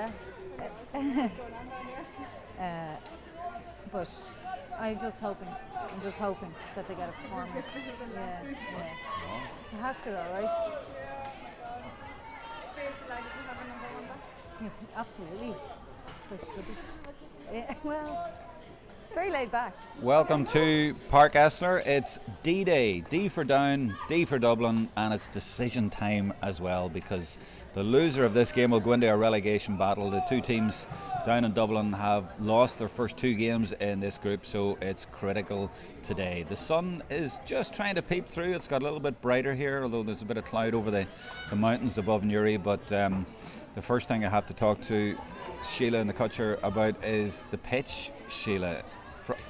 Amanda. But I'm just hoping that they get a performance. Yeah. It has to, all right. Yeah, absolutely. So it should be. Well, it's very laid back. Welcome to Pairc Esler. It's D-Day, D for Down, D for Dublin, and it's decision time as well, because the loser of this game will go into a relegation battle. The two teams down in Dublin have lost their first two games in this group, so it's critical today. The sun is just trying to peep through. It's got a little bit brighter here, although there's a bit of cloud over the mountains above Newry. But the first thing I have to talk to Síle and the Cotter about is the pitch, Síle.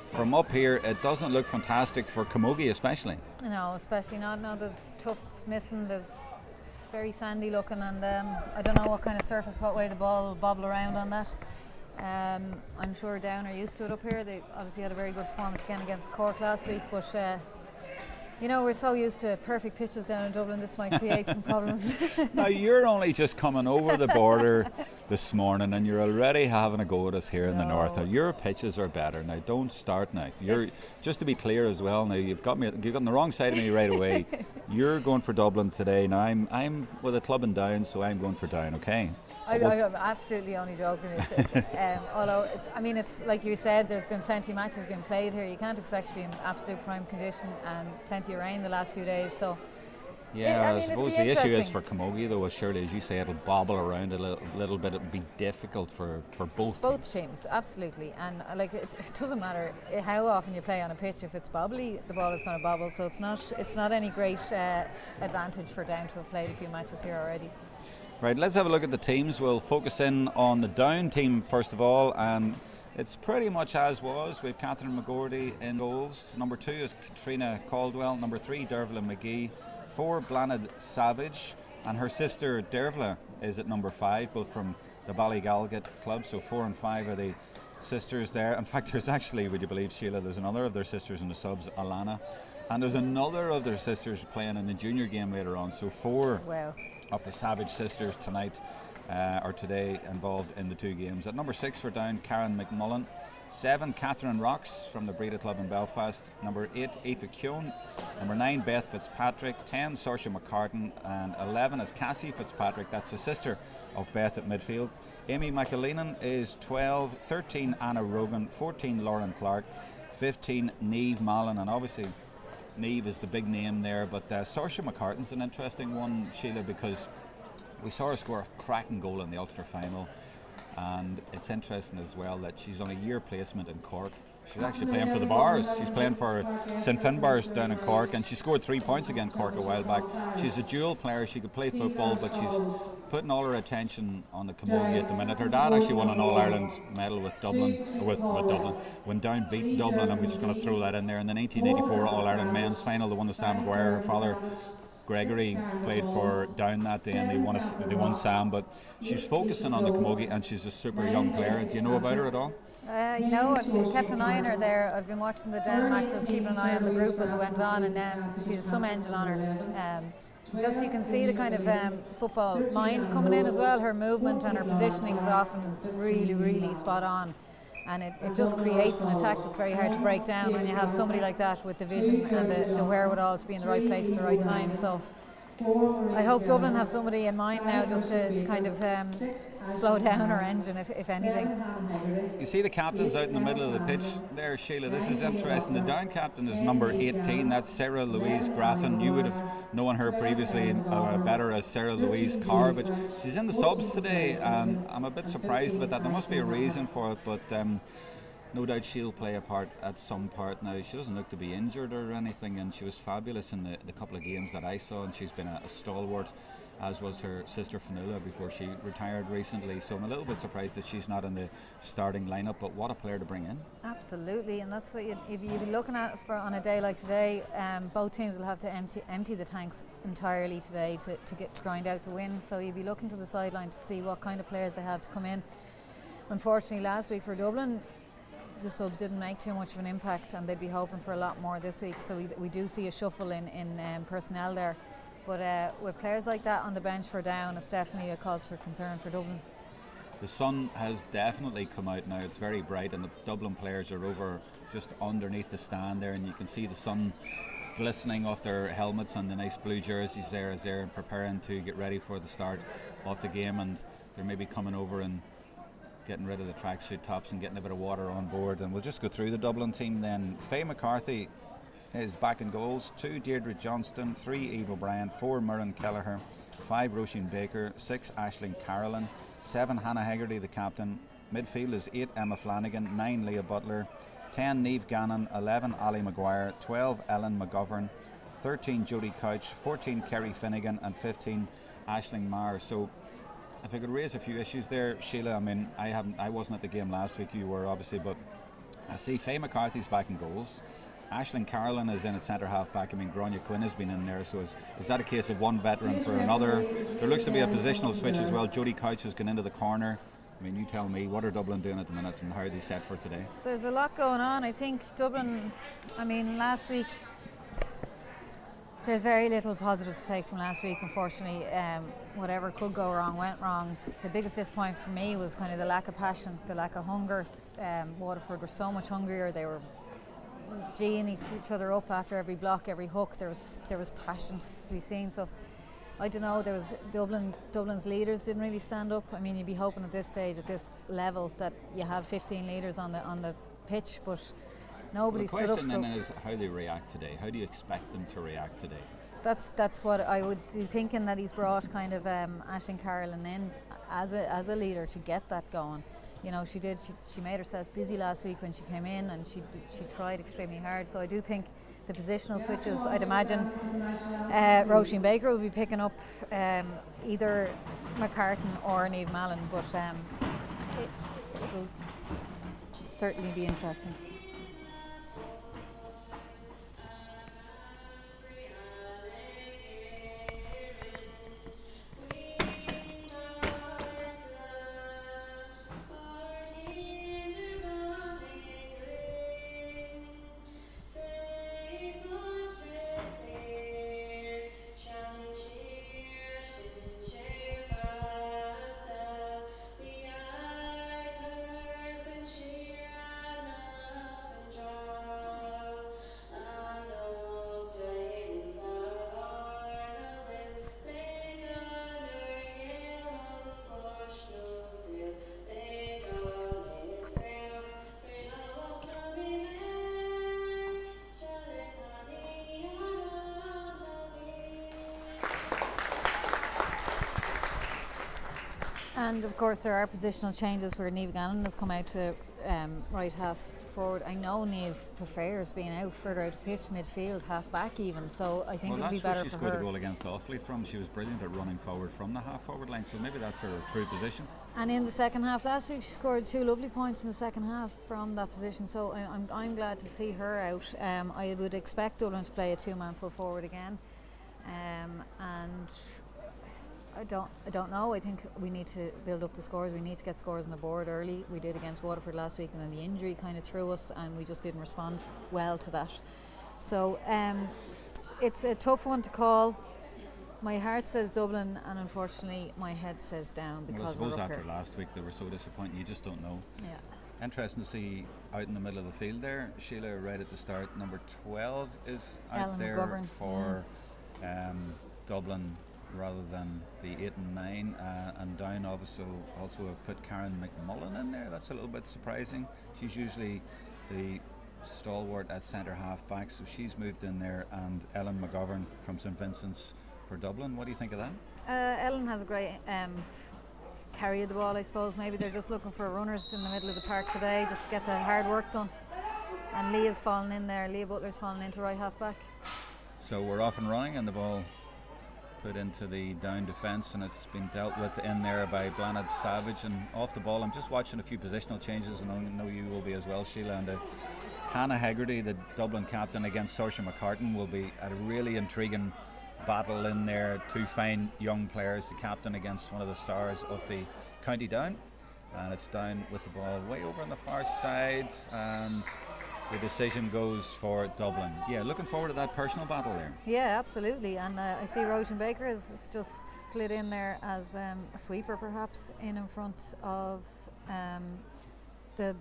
From up here, it doesn't look fantastic for camogie, especially. No, especially not. No, there's tufts missing. It's very sandy looking, and I don't know what kind of surface, what way the ball will bobble around on that. I'm sure Down are used to it up here. They obviously had a very good performance again against Cork last week, but you know, we're so used to perfect pitches down in Dublin, this might create some problems. Now, you're only just coming over the border this morning and you're already having a go at us here in the north. Now, your pitches are better. Now, don't start now. Just to be clear as well, now you've got on the wrong side of me right away. You're going for Dublin today. Now, I'm with a club in Down, so I'm going for Down, okay? I'm absolutely only joking. Although, it's like you said, there's been plenty of matches being played here. You can't expect to be in absolute prime condition, and plenty of rain the last few days. So, yeah, I suppose the issue is for camogie, though, surely, as you say, it'll bobble around a little bit. It'll be difficult for both teams. Absolutely. And it doesn't matter how often you play on a pitch. If it's bobbly, the ball is going to bobble. So it's not any great advantage for Down to have played a few matches here already. Right, let's have a look at the teams. We'll focus in on the Down team first of all, and it's pretty much as was. We've Catherine McGordy in goals. Number 2 is Katrina Caldwell. Number 3, Dervla McGee. 4, Blanid Savage, and her sister Dervla is at number 5, both from the Ballygalget club. So 4 and 5 are the sisters there. In fact, there's actually, would you believe, Síle, there's another of their sisters in the subs, Alana, and there's another of their sisters playing in the junior game later on. So 4 of the Savage sisters tonight or today involved in the two games. At number 6 for Down, Karen McMullen. 7, Catherine Rocks from the Breda Club in Belfast. Number 8, Aoife Keown. Number 9, Beth Fitzpatrick. 10, Saoirse McCartan. And 11 is Cassie Fitzpatrick. That's the sister of Beth at midfield. Amy McAleenan is 12. 13, Anna Rogan. 14, Lauren Clark. 15, Niamh Mallon. And obviously Niamh is the big name there, but Saoirse McCartan's an interesting one, Síle, because we saw her score a cracking goal in the Ulster final, and it's interesting as well that she's on a year placement in Cork. She's actually playing for the Bars. She's playing for St Finbarrs down in Cork, and she scored 3 points against Cork a while back. She's a dual player. She could play football, but she's putting all her attention on the camogie at the minute. Her dad actually won an All-Ireland medal with Dublin, when Down beat Dublin, and we're just going to throw that in there. In the 1984 All-Ireland men's final, they won the Sam Maguire. Her father, Gregory, played for Down that day, and they won Sam. But she's focusing on the camogie, and she's a super young player. Do you know about her at all? I've kept an eye on her there. I've been watching the Down matches, keeping an eye on the group as it went on, and she's some engine on her. Just you can see the kind of football mind coming in as well. Her movement and her positioning is often really, really spot on. And it just creates an attack that's very hard to break down when you have somebody like that with the vision and the wherewithal to be in the right place at the right time. So I hope Dublin have somebody in mind now just to kind of slow down her engine, if anything. You see the captains out in the middle of the pitch there, Síle. This is interesting. The Down captain is number 18. That's Sarah Louise Graffin. You would have known her previously better as Sarah Louise Carr, but she's in the subs today. I'm a bit surprised about that. There must be a reason for it, but no doubt she'll play a part at some part now. She doesn't look to be injured or anything, and she was fabulous in the couple of games that I saw, and she's been a stalwart, as was her sister Fionnuala before she retired recently. So I'm a little bit surprised that she's not in the starting lineup, but what a player to bring in. Absolutely, and that's what you'd be looking at for on a day like today. Both teams will have to empty the tanks entirely today to grind out the win. So you'd be looking to the sideline to see what kind of players they have to come in. Unfortunately, last week for Dublin, the subs didn't make too much of an impact, and they'd be hoping for a lot more this week. So we do see a shuffle in personnel there. But with players like that on the bench for Down, it's definitely a cause for concern for Dublin. The sun has definitely come out now. It's very bright, and the Dublin players are over just underneath the stand there, and you can see the sun glistening off their helmets and the nice blue jerseys there as they're preparing to get ready for the start of the game. And they're maybe coming over and getting rid of the tracksuit tops and getting a bit of water on board. And we'll just go through the Dublin team then. Faye McCarthy is back in goals. 2 Deirdre Johnston, 3 Eve O'Brien, 4 Murren Kelleher, 5 Roisin Baker, 6 Aisling Carolyn, 7 Hannah Hegarty the captain. Midfield is 8 Emma Flanagan, 9 Leah Butler, 10 Niamh Gannon, 11 Ali Maguire, 12 Ellen McGovern, 13 Jodie Couch, 14 Kerry Finnegan, and 15 Aisling Maher. So if I could raise a few issues there, Síle, I mean, I wasn't at the game last week, you were obviously, but I see Faye McCarthy's back in goals. Aisling Carolyn is in at centre half back. I mean, Quinn has been in there, so is that a case of one veteran for another? There looks to be a positional switch as well. Jodie Couch has gone into the corner. I mean, you tell me, what are Dublin doing at the minute and how are they set for today? There's a lot going on. I think Dublin, I mean, last week, there's very little positive to take from last week, unfortunately. Whatever could go wrong went wrong. The biggest disappointment for me was kind of the lack of passion, the lack of hunger. Waterford were so much hungrier. They were geeing each other up after every block, every hook. There was passion to be seen. So I don't know, there was Dublin's leaders didn't really stand up. I mean, you'd be hoping at this stage, at this level, that you have 15 leaders on the pitch, but nobody stood up. The question then is how they react today. How do you expect them to react today? That's what I would be thinking, that he's brought kind of Aisling Carolyn in as a leader to get that going. You know, she made herself busy last week when she came in, and she tried extremely hard. So I do think the positional switches, I'd imagine Roisin Baker will be picking up either McCartan or Niamh Mallon, but it'll certainly be interesting. And of course there are positional changes where Niamh Gannon has come out to right half forward. I know Niamh prefers being out further out of pitch, midfield, half back even, so I think it'll be better for her. She scored a goal against Offaly from. She was brilliant at running forward from the half forward line, so maybe that's her true position. And in the second half last week she scored 2 lovely points in the second half from that position, so I'm glad to see her out. I would expect Dublin to play a 2-man full forward again, and I don't know. I think we need to build up the scores. We need to get scores on the board early. We did against Waterford last week, and then the injury kind of threw us, and we just didn't respond well to that. So it's a tough one to call. My heart says Dublin, and unfortunately my head says down, because I suppose we're up after here. last week they were so disappointing. You just don't know. Yeah. Interesting to see out in the middle of the field there. Síle right at the start. Number 12 is out Ellen there McGovern. for Dublin, rather than the 8 and 9, and down also have put Karen McMullen in there. That's a little bit surprising. She's usually the stalwart at centre half back, so she's moved in there, and Ellen McGovern from St Vincent's for Dublin. What do you think of that? Ellen has a great carry of the ball, I suppose. Maybe they're just looking for runners in the middle of the park today, just to get the hard work done. And Leah's fallen in there. Leah Butler's fallen into right half back. So we're off and running, and the ball put into the down defence, and it's been dealt with in there by Blanad Savage. And off the ball, I'm just watching a few positional changes, and I know you will be as well, Síle. And Hannah Hegarty, the Dublin captain, against Saoirse McCartan will be a really intriguing battle in there. 2 fine young players, the captain against one of the stars of the County Down, and it's Down with the ball way over on the far side, and the decision goes for Dublin. Yeah, looking forward to that personal battle there. Yeah, absolutely. And I see Roisin Baker has just slid in there as a sweeper, perhaps, in front of the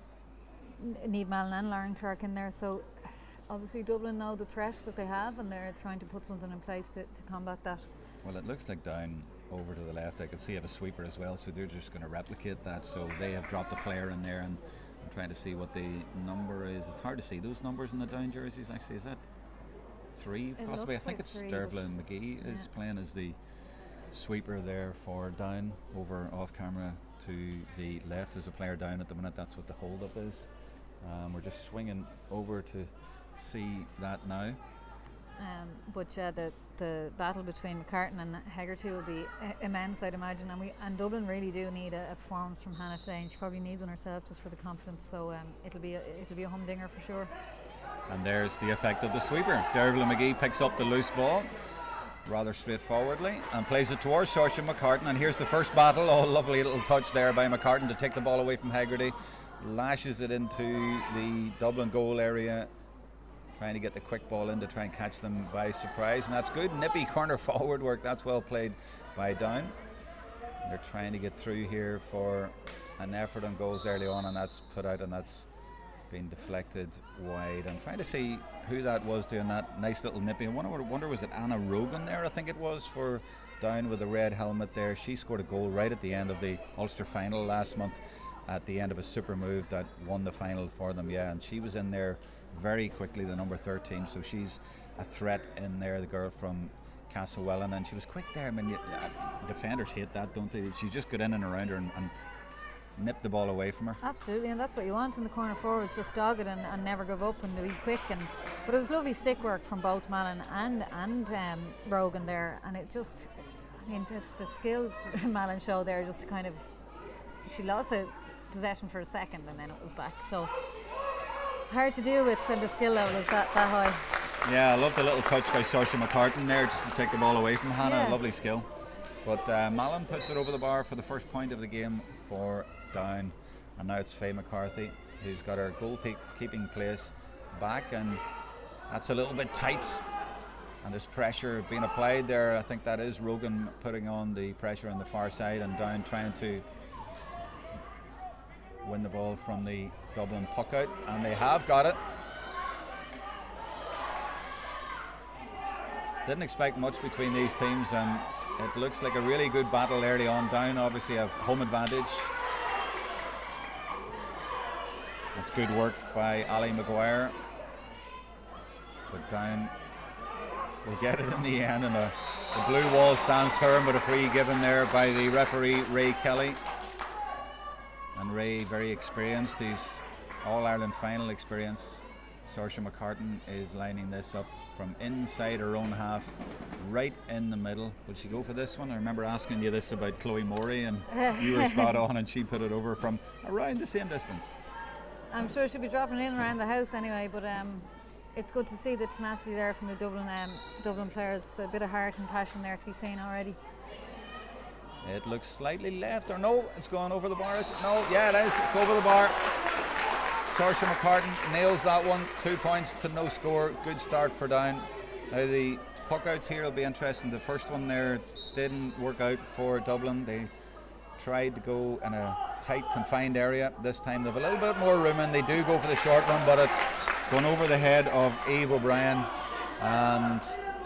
Niamh Mallon and Lauren Clark in there. So obviously Dublin know the threat that they have, and they're trying to put something in place to combat that. Well, it looks like down over to the left, I could see have a sweeper as well, so they're just going to replicate that. So they have dropped a player in there, and I'm trying to see what the number is. It's hard to see those numbers in the down jerseys, actually. Is that 3 possibly? I think like it's 3, Dervla McGee is playing as the sweeper there for down. Over off camera to the left is a player down at the minute. That's what the hold up is. We're just swinging over to see that now. But yeah, the battle between McCartan and Hegarty will be immense, I'd imagine, and Dublin really do need a performance from Hannah today, and she probably needs one herself just for the confidence. So it'll be a humdinger for sure. And there's the effect of the sweeper. Dervla McGee picks up the loose ball rather straightforwardly and plays it towards Saoirse McCartan. And here's the first battle. Oh, lovely little touch there by McCartan to take the ball away from Hegarty. Lashes it into the Dublin goal area, trying to get the quick ball in to try and catch them by surprise, and that's good. Nippy corner forward work. That's well played by Down. And they're trying to get through here for an effort on goals early on, and that's put out, and that's been deflected wide. I'm trying to see who that was doing that nice little nippy. I wonder was it Anna Rogan there? I think it was, for Down with a red helmet there. She scored a goal right at the end of the Ulster final last month, at the end of a super move that won the final for them. Yeah, and she was in there very quickly, the number 13, so she's a threat in there, the girl from Castlewellan, and she was quick there. I mean, defenders hate that, don't they? She just got in and around her and nipped the ball away from her. Absolutely, and that's what you want in the corner forwards, just dogged and never give up and be quick. But it was lovely stick work from both Mallon and Rogan there, and it just, I mean, the skill Mallon showed there, just to kind of, she lost the possession for a second and then it was back. So hard to deal with when the skill level is that high. Yeah, I love the little touch by Saoirse McCartan there, just to take the ball away from Hannah. Yeah. Lovely skill. But Mallon puts it over the bar for the first point of the game for Down, and now it's Faye McCarthy who's got her goal-keeping place back, and that's a little bit tight, and there's pressure being applied there. I think that is Rogan putting on the pressure on the far side, and Down trying to win the ball from the Dublin puck out, and they have got it. Didn't expect much between these teams, and it looks like a really good battle early on. Down obviously have home advantage. It's good work by Ali Maguire, but Down will get it in the end, and the blue wall stands firm with a free given there by the referee Ray Kelly. And Ray, very experienced, he's All-Ireland final experience. Saoirse McCartan is lining this up from inside her own half, right in the middle. Would she go for this one? I remember asking you this about Chloe Morey, and you were spot on, and she put it over from around the same distance. I'm sure she'll be dropping in around the house anyway, but it's good to see the tenacity there from the Dublin players. A bit of heart and passion there to be seen already. It looks slightly left, or no, it's gone over the bar. Is it? No, yeah, it is. It's over the bar. Saoirse McCartan nails that one. 2 points to no score. Good start for Down. Now the puck outs here will be interesting. The first one there didn't work out for Dublin. They tried to go in a tight, confined area. This time they have a little bit more room, and they do go for the short one, but it's gone over the head of Eve O'Brien, and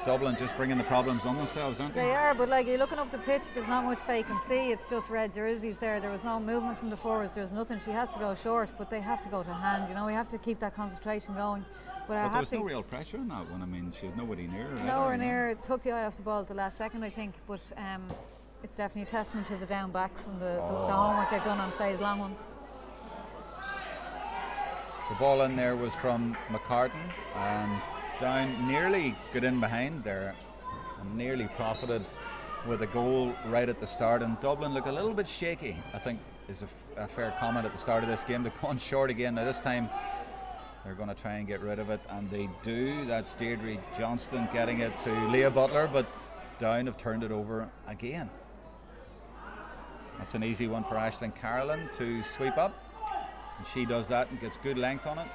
Dublin just bringing the problems on themselves, aren't they? They are, but like you're looking up the pitch, there's not much fake and see. It's just red jerseys there. There was no movement from the forwards. There's nothing. She has to go short, but they have to go to hand. You know, we have to keep that concentration going. But there was no real pressure on that one. I mean, she had nobody near her. Nowhere near. Took the eye off the ball at the last second, I think. But it's definitely a testament to the down backs and the homework they've done on Faye's long ones. The ball in there was from McCartan, and Down nearly got in behind there and nearly profited with a goal right at the start. And Dublin look a little bit shaky, I think is a fair comment at the start of this game. They're going short again. Now this time they're going to try and get rid of it, and they do. That's Deirdre Johnston getting it to Leah Butler, but Down have turned it over again. That's an easy one for Aisling Carolyn to sweep up, and she does that and gets good length on it.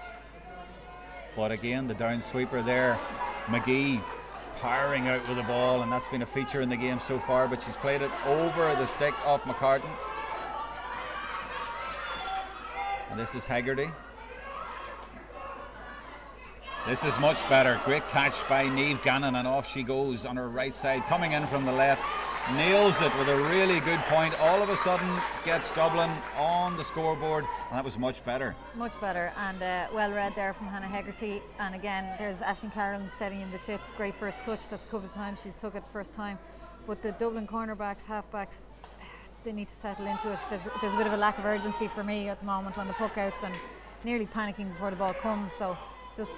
But again, the down sweeper there, McGee powering out with the ball, and that's been a feature in the game so far, but she's played it over the stick of McCartan. And this is Haggerty. This is much better. Great catch by Niamh Gannon, and off she goes on her right side, coming in from the left. Nails it with a really good point. All of a sudden gets Dublin on the scoreboard, and that was much better. Much better, and well read there from Hannah Hegarty. And again, there's Aisling Carroll steadying the ship. Great first touch. That's a couple of times she's took it first time. But the Dublin cornerbacks, halfbacks, they need to settle into it. There's a bit of a lack of urgency for me at the moment on the puck outs, and nearly panicking before the ball comes. So just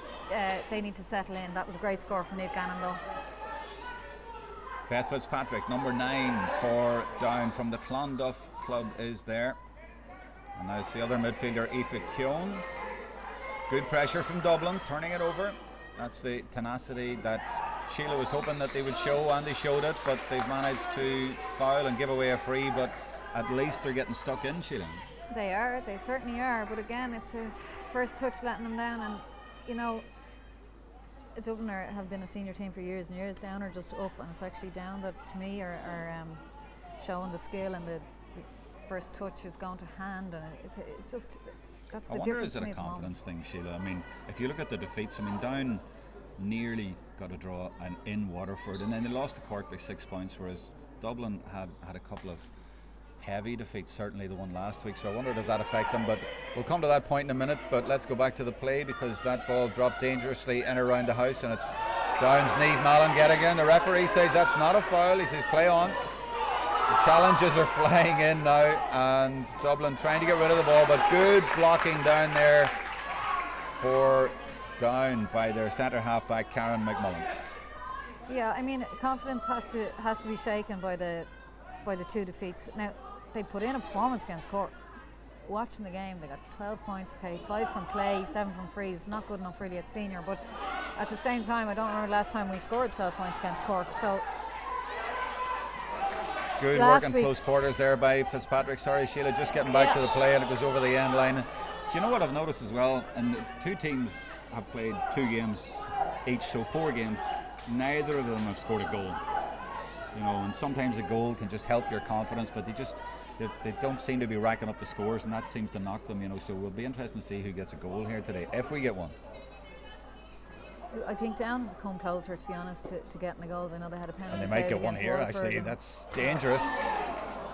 they need to settle in. That was a great score from Niamh Gannon though. Beth Fitzpatrick, number 9 for Down from the Clonduff club, is there. And now it's the other midfielder, Aoife Keown. Good pressure from Dublin, turning it over. That's the tenacity that Síle was hoping that they would show, and they showed it, but they've managed to foul and give away a free, but at least they're getting stuck in, Síle. They certainly are, but again, it's a first touch letting them down, and you know, Dublin have been a senior team for years and years. Down or just up, and it's actually Down that to me are showing the skill, and the first touch is going to hand, and it's just that's the difference. I wonder, is it a confidence thing, Síle? I mean, if you look at the defeats, I mean, Down nearly got a draw and in Waterford, and then they lost to Cork by 6 points, whereas Dublin had a couple of heavy defeats, certainly the one last week, so I wondered if that affected them, but we'll come to that point in a minute. But let's go back to the play, because that ball dropped dangerously in around the house, and it's Down's Niamh Mallon getting in. The referee says that's not a foul. He says play on. The challenges are flying in now, and Dublin trying to get rid of the ball, but good blocking down there for Down by their centre half-back Karen McMullen. Yeah, I mean, confidence has to be shaken by the two defeats. Now, they put in a performance against Cork. Watching the game, they got 12 points, okay, 5 from play, 7 from frees. Not good enough really at senior, but at the same time, I don't remember last time we scored 12 points against Cork. So good work in close quarters there by Fitzpatrick. Sorry, Síle, just getting back to the play, and it goes over the end line. Do you know what I've noticed as well? And the two teams have played 2 games each, so 4 games. Neither of them have scored a goal. You know, and sometimes a goal can just help your confidence, but they don't seem to be racking up the scores, and that seems to knock them, you know. So we'll be interested to see who gets a goal here today, if we get one. I think Down have come closer, to be honest, to getting the goals. I know they had a penalty. And they might get one here, actually. That's dangerous.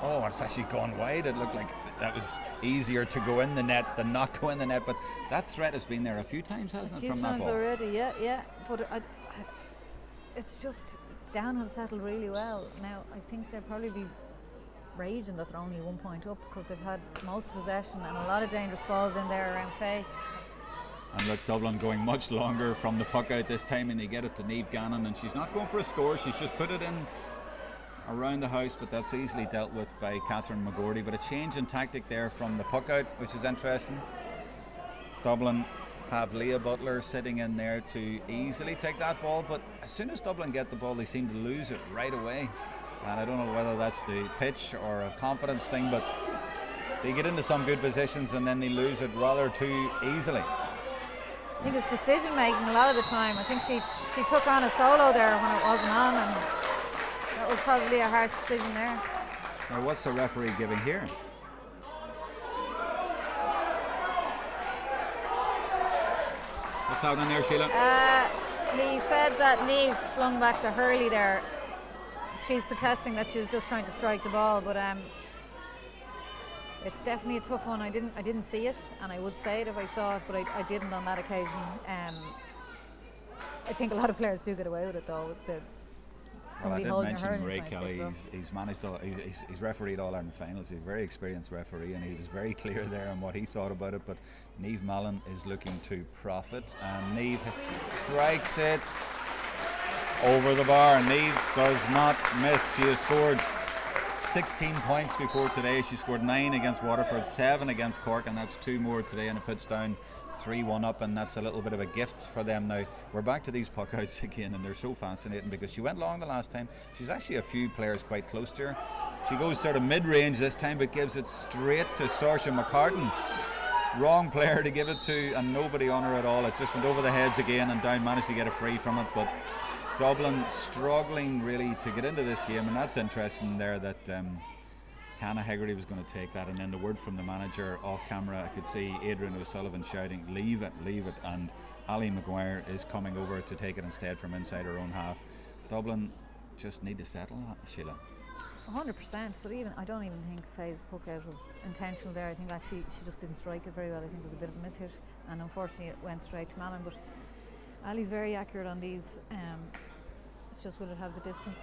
Oh, it's actually gone wide. It looked like that was easier to go in the net than not go in the net, but that threat has been there a few times, hasn't it, from that ball? A few times already, yeah. But it's just Down have settled really well. Now, I think they'll probably be raging that they're only 1 point up, because they've had most possession and a lot of dangerous balls in there around Faye. And look, Dublin going much longer from the puck out this time, and they get it to Niamh Gannon, and she's not going for a score, she's just put it in around the house, but that's easily dealt with by Catherine McGordy. But a change in tactic there from the puck out, which is interesting. Dublin have Leah Butler sitting in there to easily take that ball, but as soon as Dublin get the ball, they seem to lose it right away. And I don't know whether that's the pitch or a confidence thing, but they get into some good positions and then they lose it rather too easily. I think it's decision making a lot of the time. I think she took on a solo there when it wasn't on, and that was probably a harsh decision there. Now, what's the referee giving here? What's happening there, Síle? He said that Niamh flung back to Hurley there. She's protesting that she was just trying to strike the ball, but it's definitely a tough one. I didn't see it, and I would say it if I saw it, but I didn't on that occasion. I think a lot of players do get away with it, though. Somebody holding her. Ray Kelly, he's managed he's refereed all Ireland finals. He's a very experienced referee, and he was very clear there on what he thought about it. But Niamh Mallon is looking to profit, and Niamh strikes it over the bar. Niamh does not miss. She has scored 16 points before today. She scored 9 against Waterford, 7 against Cork, and that's 2 more today, and it puts down 3-1 up, and that's a little bit of a gift for them now. We're back to these puck outs again, and they're so fascinating because she went long the last time. She's actually a few players quite close to her. She goes sort of mid-range this time, but gives it straight to Saoirse McCartan. wrong player to give it to, and nobody on her at all. It just went over the heads again, and Down managed to get a free from it. But Dublin struggling really to get into this game, and that's interesting there that Hannah Hegarty was going to take that, and then the word from the manager off camera, I could see Adrian O'Sullivan shouting, leave it, and Ali Maguire is coming over to take it instead from inside her own half. Dublin just need to settle that, Síle. 100%, but even I don't even think Faye's puck out was intentional there. I think actually she just didn't strike it very well. I think it was a bit of a mishit, and unfortunately it went straight to Malin. But Ali's very accurate on these. It's just, will it have the distance?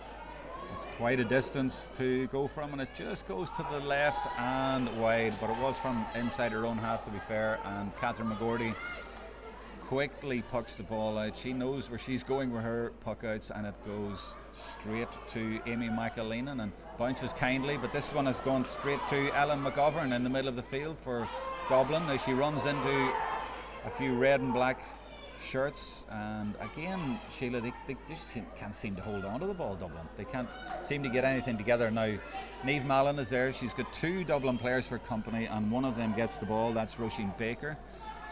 It's quite a distance to go from, and it just goes to the left and wide, but it was from inside her own half, to be fair. And Catherine McGordy quickly pucks the ball out. She knows where she's going with her puck outs, and it goes straight to Amy McAleenan and bounces kindly, but this one has gone straight to Ellen McGovern in the middle of the field for Dublin. Now she runs into a few red and black shirts, and again, Síle, they just can't seem to hold on to the ball, Dublin. They can't seem to get anything together. Now Niamh Mallon is there. She's got two Dublin players for company, and one of them gets the ball. That's Roisin Baker.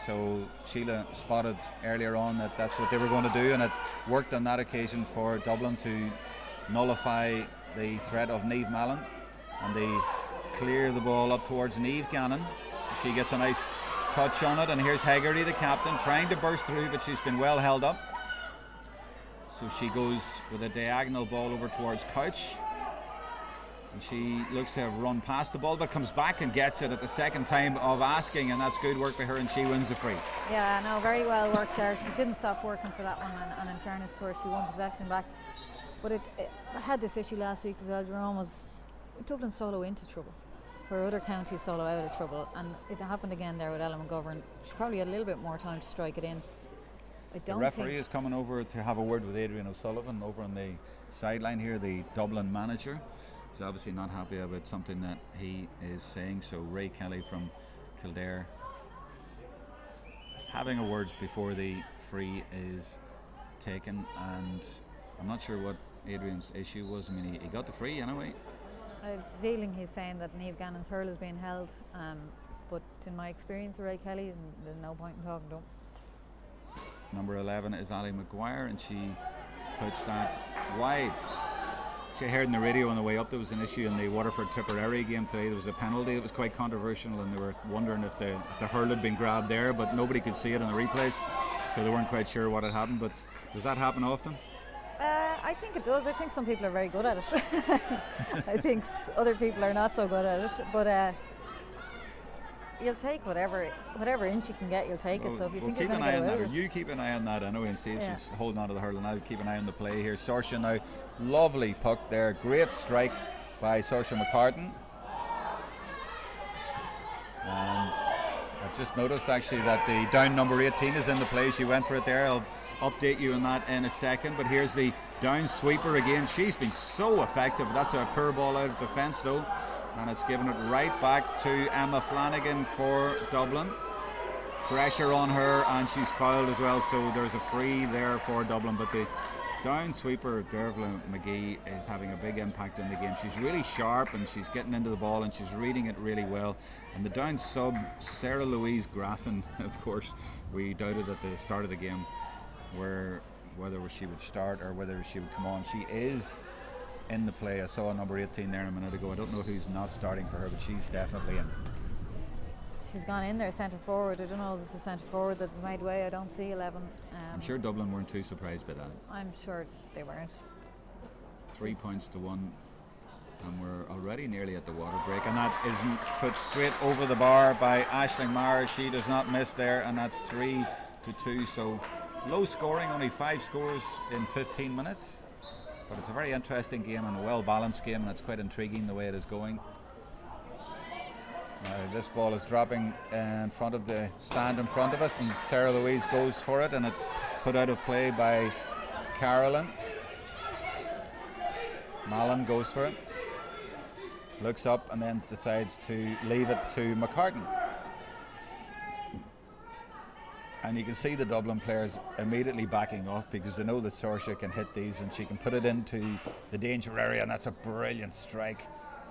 So Síle spotted earlier on that that's what they were going to do, and it worked on that occasion for Dublin to nullify the threat of Niamh Mallon, and they clear the ball up towards Niamh Gannon. She gets a nice touch on it, and here's Hegarty, the captain, trying to burst through, but she's been well held up. So she goes with a diagonal ball over towards Couch, and she looks to have run past the ball, but comes back and gets it at the second time of asking, and that's good work by her, and she wins the free. Yeah, no, very well worked there. She didn't stop working for that one, and in fairness to her, she won possession back. But I had this issue last week as well. Jerome was Dublin solo into trouble, where other counties solo out of trouble, and it happened again there with Ellen McGovern. She probably had a little bit more time to strike it in. The referee is coming over to have a word with Adrian O'Sullivan over on the sideline here, the Dublin manager. He's obviously not happy about something that he is saying, so Ray Kelly from Kildare having a word before the free is taken, and I'm not sure what Adrian's issue was. I mean, he got the free anyway. I have a feeling he's saying that Niamh Gannon's hurl is being held, but in my experience with Ray Kelly, there's no point in talking to him. Number 11 is Ali Maguire, and she puts that wide. I heard in the radio on the way up there was an issue in the Waterford-Tipperary game today. There was a penalty that was quite controversial, and they were wondering if the hurl had been grabbed there, but nobody could see it on the replays, so they weren't quite sure what had happened. But does that happen often? I think it does. I think some people are very good at it. I think other people are not so good at it, but you'll take whatever inch you can get, you'll take it. So if you think you're going to get away with it. You keep an eye on that anyway and see if she's holding on to the hurl, and I'll keep an eye on the play here. Saoirse now, lovely puck there, great strike by Saoirse McCartan. And I've just noticed actually that the down number 18 is in the play. She went for it there. I'll update you on that in a second, but here's the down sweeper again. She's been so effective. That's a poor ball out of defence though, and it's given it right back to Emma Flanagan for Dublin. Pressure on her, and she's fouled as well, so there's a free there for Dublin. But the down sweeper, Dervla McGee, is having a big impact in the game. She's really sharp, and she's getting into the ball, and she's reading it really well. And the down sub, Sarah Louise Graffin, of course, we doubted at the start of the game whether she would start or whether she would come on. She is in the play. I saw a number 18 there a minute ago. I don't know who's not starting for her, but she's definitely in. She's gone in there, centre forward. I don't know if it's a centre forward that's made way. I don't see 11. I'm sure Dublin weren't too surprised by that. I'm sure they weren't. 3 points to 1, and we're already nearly at the water break, and that isn't put straight over the bar by Aisling Maher. She does not miss there, and that's 3-2. So low scoring, only 5 scores in 15 minutes. But it's a very interesting game and a well-balanced game, and it's quite intriguing the way it is going. This ball is dropping in front of the stand in front of us, and Sarah Louise goes for it, and it's put out of play by Carolyn. Mallon goes for it, looks up, and then decides to leave it to McCartan. And you can see the Dublin players immediately backing off because they know that Saoirse can hit these and she can put it into the danger area, and that's a brilliant strike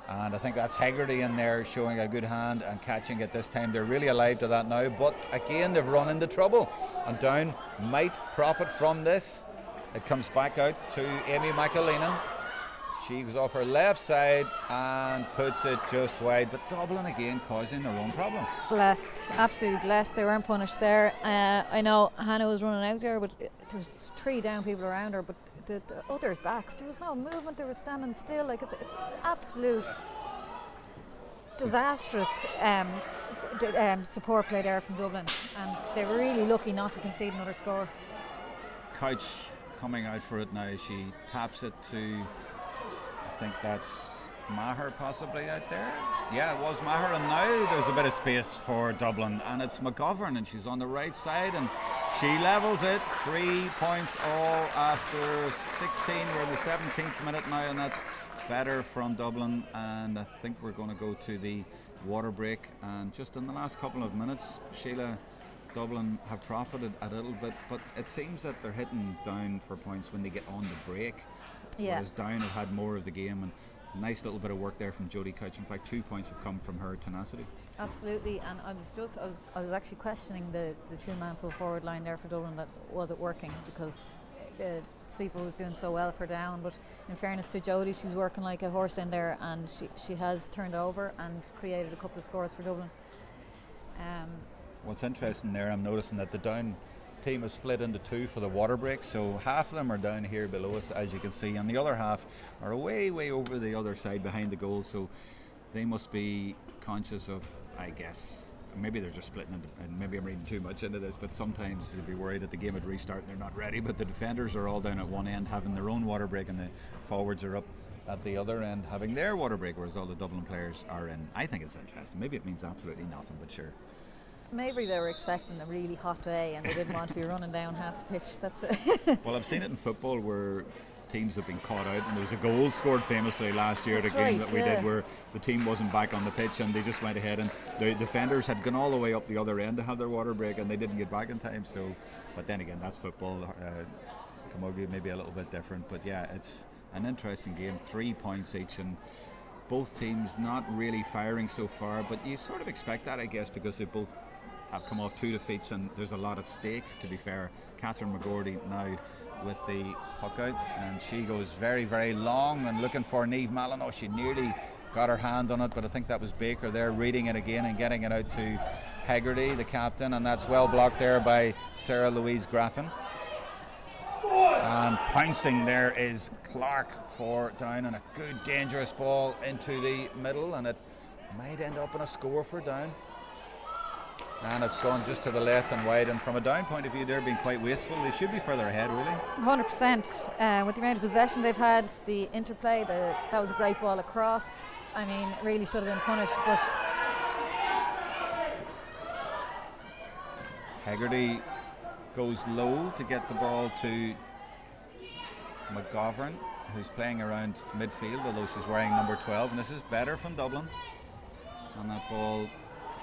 And I think that's Hegarty in there showing a good hand and catching it this time. They're really alive to that now, but again they've run into trouble, and Down might profit from this. It comes back out to Amy McAleenan. She goes off her left side and puts it just wide, but Dublin again causing their own problems. Blessed, absolutely blessed. They weren't punished there. I know Hannah was running out there, but there was 3 down people around her, but the other backs, there was no movement, they were standing still. Like it's absolute disastrous support play there from Dublin, and they were really lucky not to concede another score. Couch coming out for it now. She taps it to, I think that's Maher possibly out there. Yeah, it was Maher, and now there's a bit of space for Dublin, and it's McGovern, and she's on the right side, and she levels it. 3 points all after 16. We're in the 17th minute now, and that's better from Dublin, and I think we're going to go to the water break. And just in the last couple of minutes, Síle, Dublin have profited a little bit, but it seems that they're hitting Down for points when they get on the break. Yeah. Whereas Down have had more of the game, and nice little bit of work there from Jodie Couch. In fact, 2 points have come from her tenacity. Absolutely, and I was actually questioning the 2-man full forward line there for Dublin, that was it working, because the sweeper was doing so well for Down, but in fairness to Jodie, she's working like a horse in there, and she has turned over and created a couple of scores for Dublin. What's interesting there, I'm noticing that the Down team is split into 2 for the water break, so half of them are down here below us, as you can see, and the other half are way over the other side behind the goal, so they must be conscious of, I guess, maybe they're just splitting into, and maybe I'm reading too much into this, but sometimes you'd be worried that the game would restart and they're not ready, but the defenders are all down at one end having their own water break, and the forwards are up at the other end having their water break, whereas all the Dublin players are in. I think it's interesting. Maybe it means absolutely nothing, but sure. Maybe they were expecting a really hot day and they didn't want to be running down half the pitch. That's it. Well, I've seen it in football where teams have been caught out, and there was a goal scored famously last year at a game that we did where the team wasn't back on the pitch and they just went ahead, and the defenders had gone all the way up the other end to have their water break and they didn't get back in time. So, but then again, that's football. Camogie may be a little bit different, but yeah, it's an interesting game. 3 points each, and both teams not really firing so far, but you sort of expect that, I guess, because they both have come off 2 defeats and there's a lot at stake, to be fair. Catherine McGordy now with the puck out, and she goes very long and looking for Niamh Mallon. Oh, she nearly got her hand on it, but I think that was Baker there reading it again and getting it out to Hegarty, the captain, and that's well blocked there by Sarah Louise Graffin. And pouncing there is Clark for Down, and a good dangerous ball into the middle, and it might end up in a score for Down. And it's gone just to the left and wide, and from a Down point of view they're being quite wasteful. They should be further ahead, really. 100%. With the amount of possession they've had, the interplay, that was a great ball across. I mean, it really should have been punished, but Hegarty goes low to get the ball to McGovern, who's playing around midfield, although she's wearing number 12, and this is better from Dublin. And that ball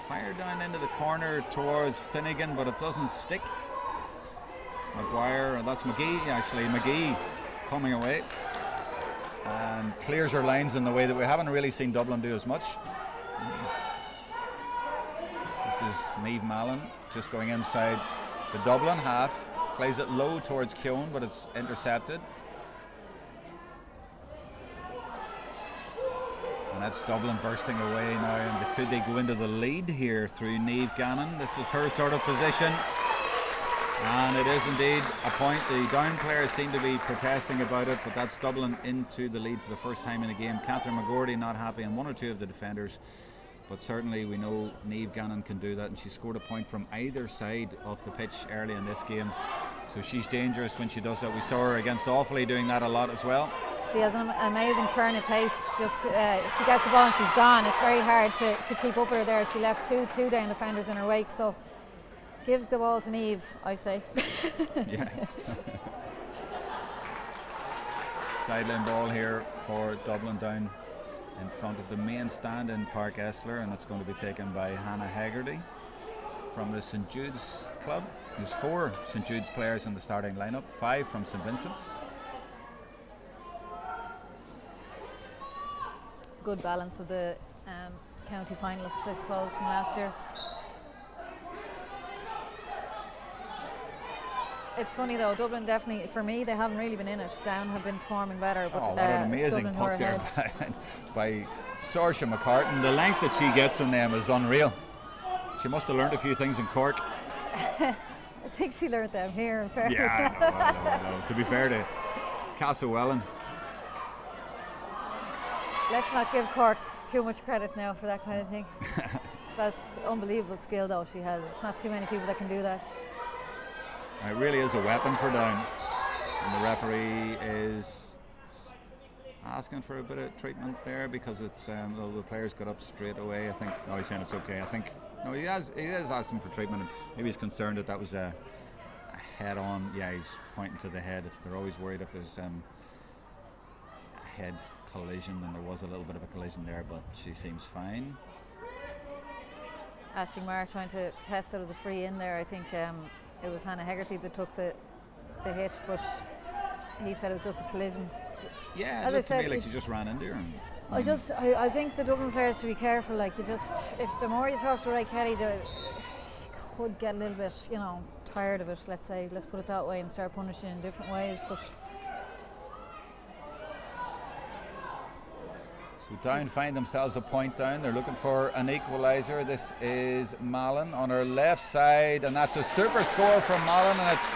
fired down into the corner towards Finnegan, but it doesn't stick. Maguire, that's McGee actually, McGee coming away and clears her lines in the way that we haven't really seen Dublin do as much. This is Niamh Mallon just going inside the Dublin half, plays it low towards Keown, but it's intercepted. And that's Dublin bursting away now, and could they go into the lead here through Niamh Gannon? This is her sort of position, and it is indeed a point. The Down players seem to be protesting about it, but that's Dublin into the lead for the first time in the game. Catherine McGordy not happy, and 1 or 2 of the defenders, but certainly we know Niamh Gannon can do that, and she scored a point from either side of the pitch early in this game. So she's dangerous when she does that. We saw her against Offaly doing that a lot as well. she has an amazing turn of pace. Just she gets the ball and she's gone. It's very hard to keep up with her there. She left two down defenders in her wake. So give the ball to Niamh, I say. Yeah. Sideline ball here for Dublin down in front of the main stand in Pairc Esler, and it's going to be taken by Hannah Hegarty from the St Jude's club. There's 4 St Jude's players in the starting lineup, 5 from St Vincent's. It's a good balance of the county finalists, I suppose, from last year. It's funny though, Dublin definitely, for me, they haven't really been in it. Down have been performing better, but what an amazing puck there by Saoirse McCartan. The length that she gets in them is unreal. She must have learned a few things in Cork. I think she learned them here, in fairness. Yeah, I know. To be fair to Castlewellan. Let's not give Cork too much credit now for that kind of thing. That's unbelievable skill though she has. It's not too many people that can do that. It really is a weapon for Down. And the referee is asking for a bit of treatment there because it's the players got up straight away. I think he's saying it's okay. I think he is asking for treatment. Maybe he's concerned that was a head on. Yeah, he's pointing to the head. If they're always worried if there's a head collision, and there was a little bit of a collision there, but she seems fine. Aisling Maher trying to protest that it was a free in there. I think it was Hannah Hegarty that took the hit, but he said it was just a collision. Yeah, it looked to me like she just ran into her. I think the Dublin players should be careful. Like, if the more you talk to Ray Kelly, you could get a little bit, tired of it. Let's put it that way, and start punishing in different ways. But so Down find themselves a point down. They're looking for an equaliser. This is Mallon on her left side, and that's a super score from Mallon, and it's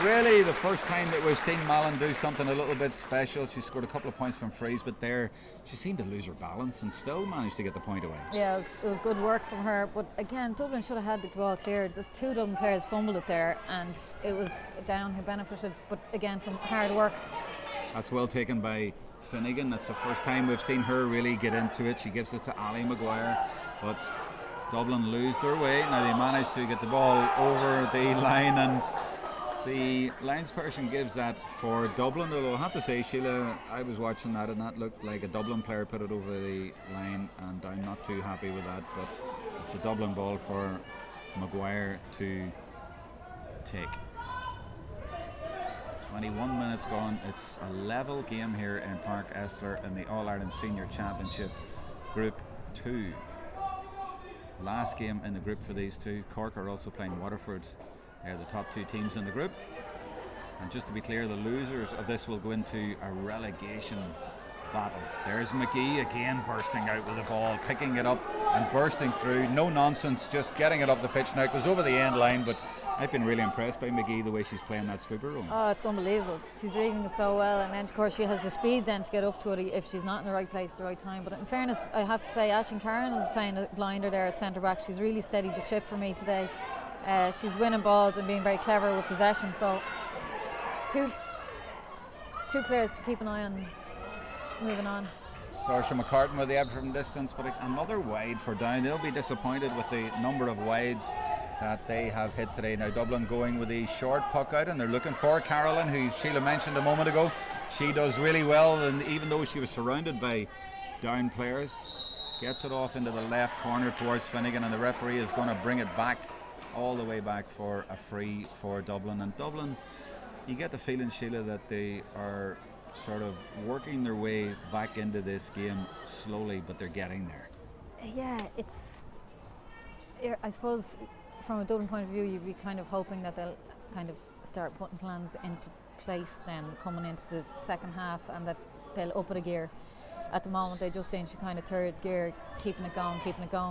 really the first time that we've seen Mallon do something a little bit special. She scored a couple of points from frees, but there she seemed to lose her balance and still managed to get the point away. Yeah, it was good work from her, but again, Dublin should have had the ball cleared. The two Dublin players fumbled it there, and it was Down who benefited, but again from hard work. That's well taken by Finnegan. That's the first time we've seen her really get into it. She gives it to Ali Maguire, but Dublin lose their way. Now they managed to get the ball over the line, and the linesperson gives that for Dublin. Although I have to say, Síle, I was watching that and that looked like a Dublin player put it over the line, and I'm not too happy with that, but it's a Dublin ball for Maguire to take. 21 minutes gone. It's a level game here in Pairc Esler in the All-Ireland Senior Championship Group 2. Last game in the group for these two. Cork are also playing Waterford. They're the top two teams in the group. And just to be clear, the losers of this will go into a relegation battle. There's McGee again bursting out with the ball, picking it up and bursting through. No nonsense, just getting it up the pitch. Now it goes over the end line, but I've been really impressed by McGee, the way she's playing that sweeper role. Oh, it's unbelievable. She's reading it so well, and then of course she has the speed then to get up to it if she's not in the right place at the right time. But in fairness, I have to say Aisling Karen is playing a blinder there at centre back. She's really steadied the ship for me today. She's winning balls and being very clever with possession. So two players to keep an eye on moving on. Saoirse McCartan with the effort from distance, but another wide for Down. They'll be disappointed with the number of wides that they have hit today. Now Dublin going with the short puck out, and they're looking for Carolyn, who Síle mentioned a moment ago. She does really well, and even though she was surrounded by Down players, gets it off into the left corner towards Finnegan, and the referee is going to bring it back all the way back for a free for Dublin. And Dublin, you get the feeling, Síle, that they are sort of working their way back into this game slowly, but they're getting there. Yeah, I suppose from a Dublin point of view, you'd be kind of hoping that they'll kind of start putting plans into place then coming into the second half, and that they'll up it a gear. At the moment they just seem to be kind of third gear, keeping it going,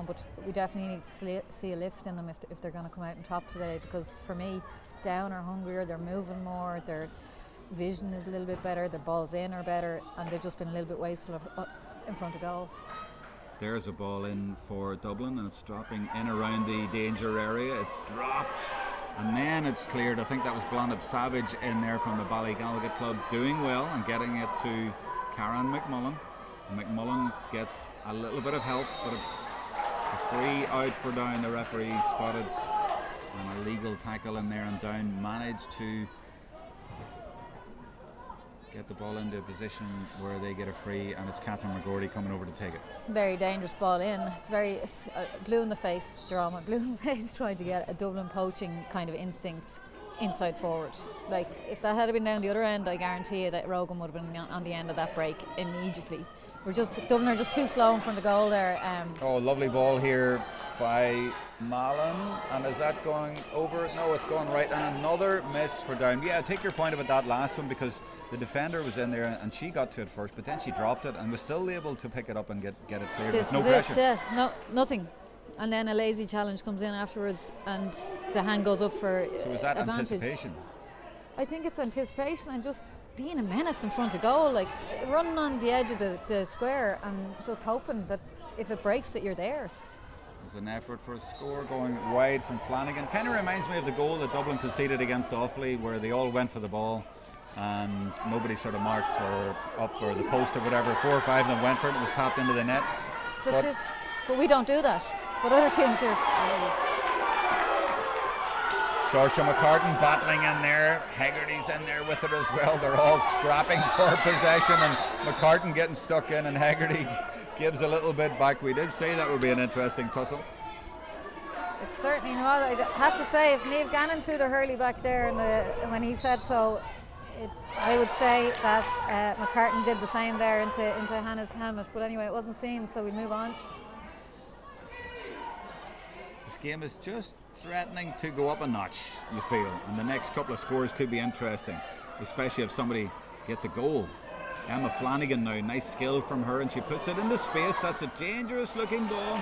but we definitely need to see a lift in them if they're going to come out on top today, because for me, Down are hungrier, they're moving more, their vision is a little bit better, their balls in are better, and they've just been a little bit wasteful in front of goal. There's a ball in for Dublin, and it's dropping in around the danger area. It's dropped and then it's cleared. I think that was Blonded Savage in there from the Ballygallagher club, doing well and getting it to Karen McMullen. McMullen gets a little bit of help, but it's a free out for Down. The referee spotted an illegal tackle in there, and Down managed to get the ball into a position where they get a free, and it's Catherine McGordy coming over to take it. Very dangerous ball in. It's blue in the face, Jerome. Blue in the face trying to get a Dublin poaching kind of instinct inside forward. Like, if that had been down the other end, I guarantee you that Rogan would have been on the end of that break immediately. Dublin are just too slow in front of goal there. Oh, lovely ball here by Malin, and is that going over? No, it's going right, and another miss for Down. Yeah, I take your point about that last one, because the defender was in there and she got to it first, but then she dropped it and was still able to pick it up and get it cleared with no pressure. Nothing. And then a lazy challenge comes in afterwards and the hand goes up for So is that advantage. anticipation? I think it's anticipation and just being a menace in front of goal, like running on the edge of the square and just hoping that if it breaks that you're there. There's an effort for a score going wide from Flanagan. Kind of reminds me of the goal that Dublin conceded against Offaly, where they all went for the ball and nobody sort of marked or up or the post or whatever. 4 or 5 of them went for it. It was tapped into the net. But we don't do that. But other teams do. Saoirse McCartan battling in there. Haggerty's in there with it as well. They're all scrapping for possession, and McCartan getting stuck in, and Haggerty gives a little bit back. We did say that would be an interesting tussle. It's certainly not. I have to say, if Niamh Gannon threw the hurley back there when he said so, I would say that McCartan did the same there into Hannah's helmet. But anyway, it wasn't seen, so we move on. This game is just threatening to go up a notch, you feel, and the next couple of scores could be interesting, especially if somebody gets a goal. Emma Flanagan now, nice skill from her, and she puts it into space. That's a dangerous looking ball.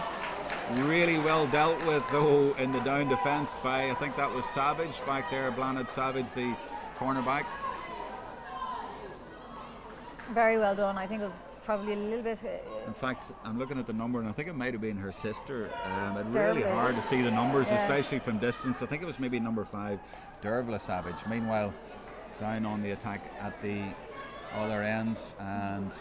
Really well dealt with though in the down defence by, I think that was Savage back there, Blanad Savage, the cornerback. Very well done. I think it was probably a little bit. In fact, I'm looking at the number, and I think it might have been her sister. It's really hard to see the numbers, especially from distance. I think it was maybe number 5, Dervla Savage. Meanwhile, down on the attack at the other end, and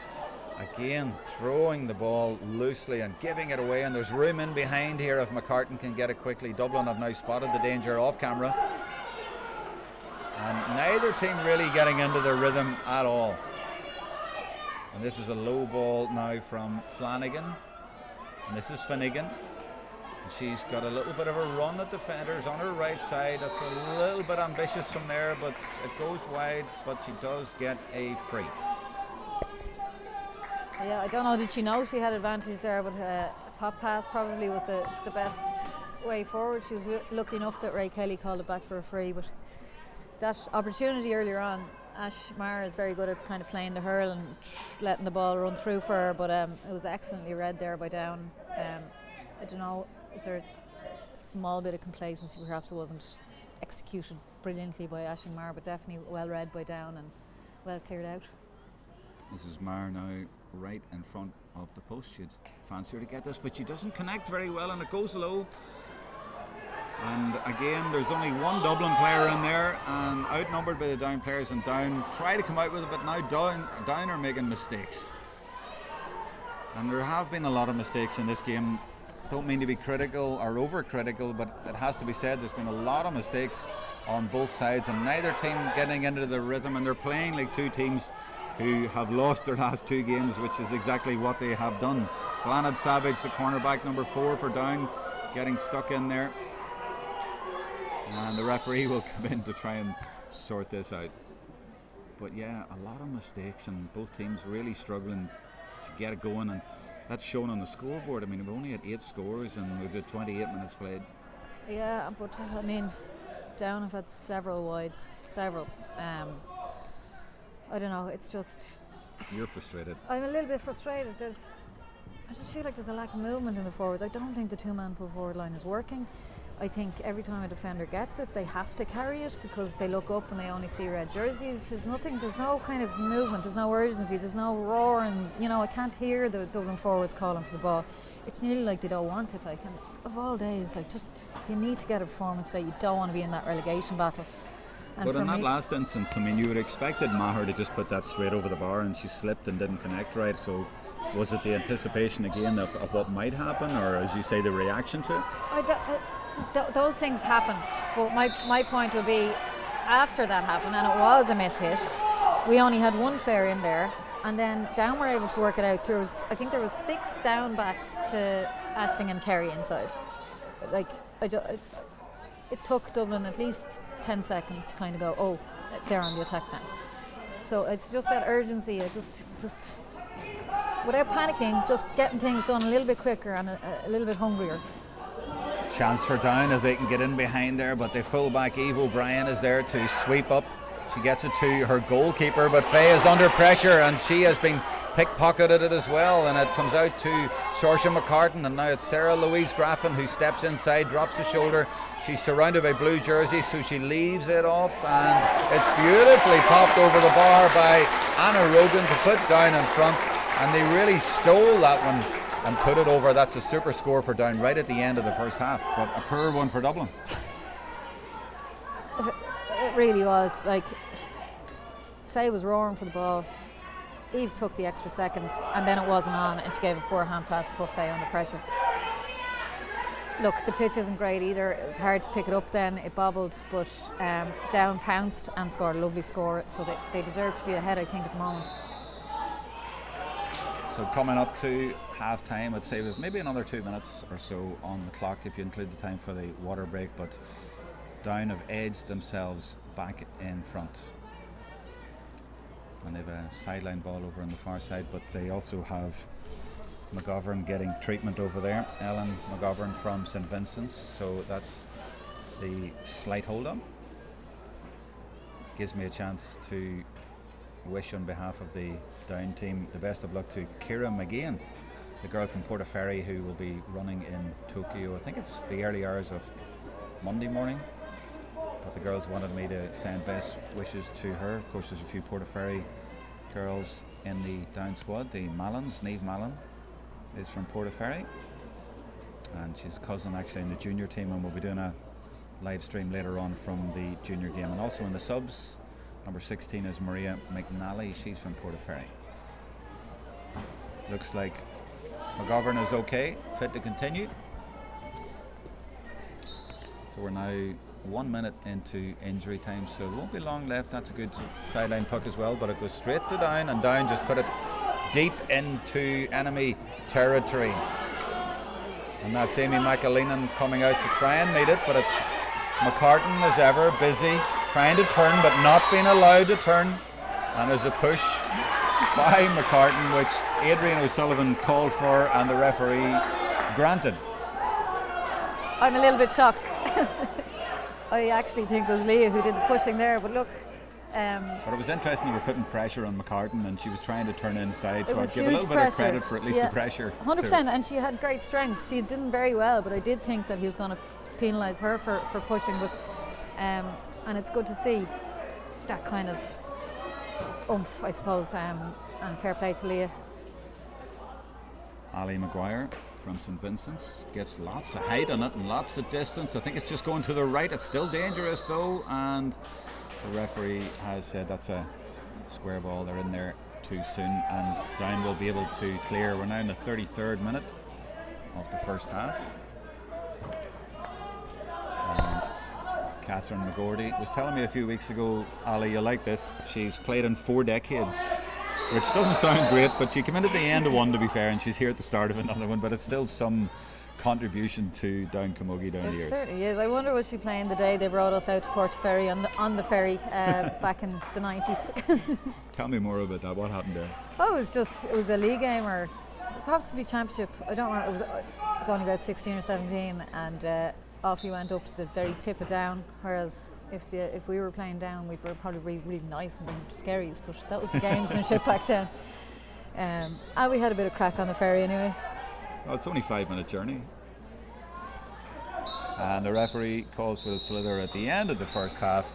again throwing the ball loosely and giving it away. And there's room in behind here if McCartan can get it quickly. Dublin have now spotted the danger off camera, and neither team really getting into their rhythm at all. And this is a low ball now from Flanagan, and this is Finnegan. And she's got a little bit of a run at defenders on her right side. That's a little bit ambitious from there, but it goes wide, but she does get a free. Yeah, I don't know, did she know she had advantage there, but a pop pass probably was the best way forward. She was lucky enough that Ray Kelly called it back for a free, but that opportunity earlier on, Ash Maher is very good at kind of playing the hurl and letting the ball run through for her, but it was excellently read there by Down. I don't know, is there a small bit of complacency? Perhaps it wasn't executed brilliantly by Ash Maher, but definitely well read by Down and well cleared out. This is Maher now right in front of the post. She'd fancy her to get this, but she doesn't connect very well, and it goes low. And again, there's only one Dublin player in there, and outnumbered by the Down players, and Down try to come out with it, but now Down are making mistakes. And there have been a lot of mistakes in this game. Don't mean to be critical or over-critical, but it has to be said there's been a lot of mistakes on both sides, and neither team getting into the rhythm, and they're playing like two teams who have lost their last 2 games, which is exactly what they have done. Blanad Savage, the cornerback, number 4 for Down, getting stuck in there. And the referee will come in to try and sort this out. But yeah, a lot of mistakes, and both teams really struggling to get it going, and that's shown on the scoreboard. I mean, we're only at 8 scores and we've got 28 minutes played. Yeah, but I mean, Down have had several wides, I don't know, it's just... You're frustrated. I'm a little bit frustrated. I just feel like there's a lack of movement in the forwards. I don't think the 2-man full forward line is working. I think every time a defender gets it, they have to carry it because they look up and they only see red jerseys. There's no kind of movement, there's no urgency, there's no roar, and I can't hear the Dublin forwards calling for the ball. It's nearly like they don't want it. Like, and of all days, like, just you need to get a performance that you don't want to be in that relegation battle. And but in that last instance, I mean, you would have expected Maher to just put that straight over the bar, and she slipped and didn't connect right. So was it the anticipation again of what might happen, or as you say, the reaction to it? Those things happen, but my point would be, after that happened and it was a miss-hit, we only had one player in there, and then Down were able to work it out. I think there was 6 down backs to Ashling and Kerry inside. Like, it took Dublin at least 10 seconds to kind of go, oh, they're on the attack now. So it's just that urgency, just without panicking, just getting things done a little bit quicker and a little bit hungrier. Chance for Down if they can get in behind there, but the fullback Eve O'Brien is there to sweep up. She gets it to her goalkeeper, but Faye is under pressure and she has been pickpocketed it as well, and it comes out to Saoirse McCartan, and now it's Sarah Louise Graffin who steps inside, drops the shoulder. She's surrounded by blue jerseys, so she leaves it off, and it's beautifully popped over the bar by Anna Rogan to put Down in front, and they really stole that one and put it over. That's a super score for Down right at the end of the first half, but a poor one for Dublin. It really was. Like, Faye was roaring for the ball. Eve took the extra seconds and then it wasn't on, and she gave a poor hand pass to put Faye under pressure. Look, the pitch isn't great either. It was hard to pick it up then. It bobbled, but Down pounced and scored a lovely score, so they deserve to be ahead, I think, at the moment. So coming up to half time, I'd say with maybe another 2 minutes or so on the clock if you include the time for the water break, but Down have edged themselves back in front. And they have a sideline ball over on the far side, but they also have McGovern getting treatment over there. Ellen McGovern from St Vincent's, so that's the slight hold up. Gives me a chance to wish on behalf of the Down team the best of luck to Ciara McGeehan, the girl from Portaferry who will be running in Tokyo. I think it's the early hours of Monday morning. But the girls wanted me to send best wishes to her. Of course, there's a few Portaferry girls in the Down squad. The Mallons, Niamh Mallon, is from Portaferry, and she's a cousin actually in the junior team, and we'll be doing a live stream later on from the junior game. And also in the subs, number 16 is Maria McNally. She's from Portaferry. Looks like McGovern is okay, fit to continue. So we're now 1 minute into injury time, so it won't be long left. That's a good sideline puck as well, but it goes straight to Down, and Down just put it deep into enemy territory. And that's Amy McAleenan coming out to try and meet it, but it's McCartan as ever, busy, trying to turn but not being allowed to turn. And there's a push by McCartan, which Adrian O'Sullivan called for and the referee granted. I'm a little bit shocked. I actually think it was Leah who did the pushing there, but look. But it was interesting they were putting pressure on McCartan, and she was trying to turn inside, so I'd give a little pressure. bit of credit for at least the pressure. 100%, and she had great strength. She did very well, but I did think that he was going to penalise her for pushing. But and it's good to see that kind of oomph, I suppose, and fair play to Leah. Ali Maguire from St Vincent's gets lots of height on it and lots of distance. I think it's just going to the right. It's still dangerous though, and the referee has said that's a square ball. They're in there too soon, and Down will be able to clear. We're now in the 33rd minute of the first half, and Catherine McGordy was telling me a few weeks ago, Ali, you like this, she's played in 4 decades, which doesn't sound great, but she came in at the end of one, to be fair, and she's here at the start of another one, but it's still some contribution to Down Camogie down the years. It certainly is. I wonder was she playing the day they brought us out to Portaferry on the ferry back in the 90s. Tell me more about that. What happened there? Oh, it was a league game or possibly championship. I don't know. It was only about 16 or 17, and off we went up to the very tip of Down, whereas if we were playing Down, we were probably really nice and scaries, but that was the gamesmanship back then. And we had a bit of crack on the ferry anyway. Well, it's only a 5-minute journey. And the referee calls for the slither at the end of the first half.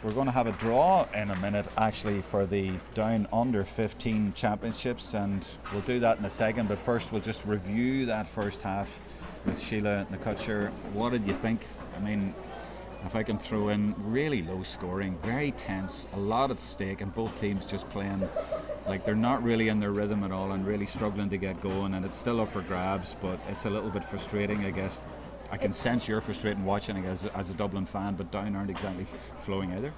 We're going to have a draw in a minute actually for the Down Under 15 Championships, and we'll do that in a second, but first we'll just review that first half with Síle Cotter. What did you think? I mean, if I can throw in, really low scoring, very tense, a lot at stake, and both teams just playing like they're not really in their rhythm at all and really struggling to get going, and it's still up for grabs, but it's a little bit frustrating, I guess. I can sense you're frustrated watching it as a Dublin fan, but Down aren't exactly flowing either.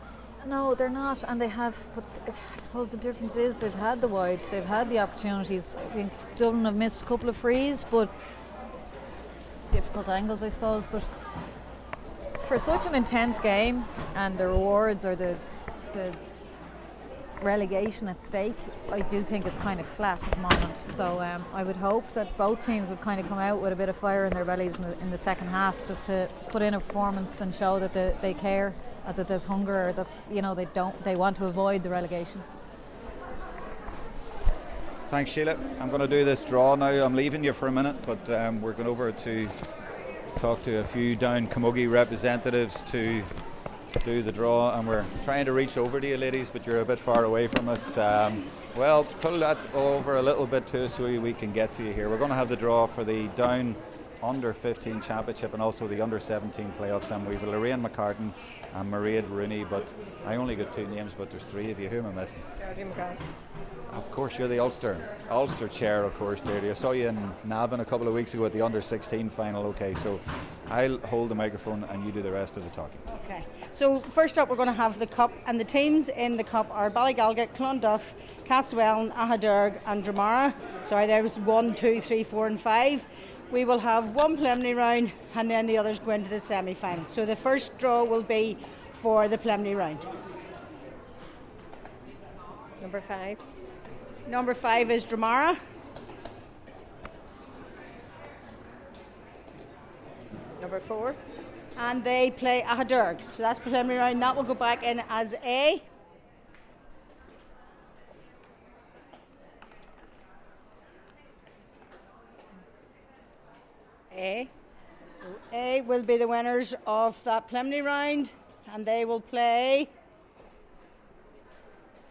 No, they're not, and they have, but I suppose the difference is they've had the wides, they've had the opportunities. I think Dublin have missed a couple of frees, but difficult angles, I suppose, but for such an intense game and the rewards or the relegation at stake, I do think it's kind of flat at the moment. So I would hope that both teams would kind of come out with a bit of fire in their bellies in the second half, just to put in a performance and show that they care, that there's hunger, or that they want to avoid the relegation. Thanks, Síle. I'm going to do this draw now. I'm leaving you for a minute, but we're going over to talk to a few Down Camogie representatives to do the draw, and we're trying to reach over to you, ladies, but you're a bit far away from us. Well, pull that over a little bit too so we can get to you here. We're going to have the draw for the Down Under 15 Championship and also the Under 17 playoffs, and we've Lorraine McCartan and Mairead Rooney, but I only got 2 names, but there's 3 of you. Who am I missing? Deirdre McCartan. Of course, you're the Ulster chair, of course, Deirdre. I saw you in Navan a couple of weeks ago at the Under 16 final. Okay, so I'll hold the microphone and you do the rest of the talking. Okay, so first up we're going to have the Cup, and the teams in the Cup are Ballygalget, Clonduff, Castlewellan, Ahadurg and Dramara. Sorry, there was 1, 2, 3, 4 and 5. We will have one preliminary round and then the others go into the semi-final. So the first draw will be for the preliminary round. Number 5. Number 5 is Dramara. Number 4. And they play Ahadurg. So that's preliminary round. That will go back in as A. A will be the winners of that preliminary round, and they will play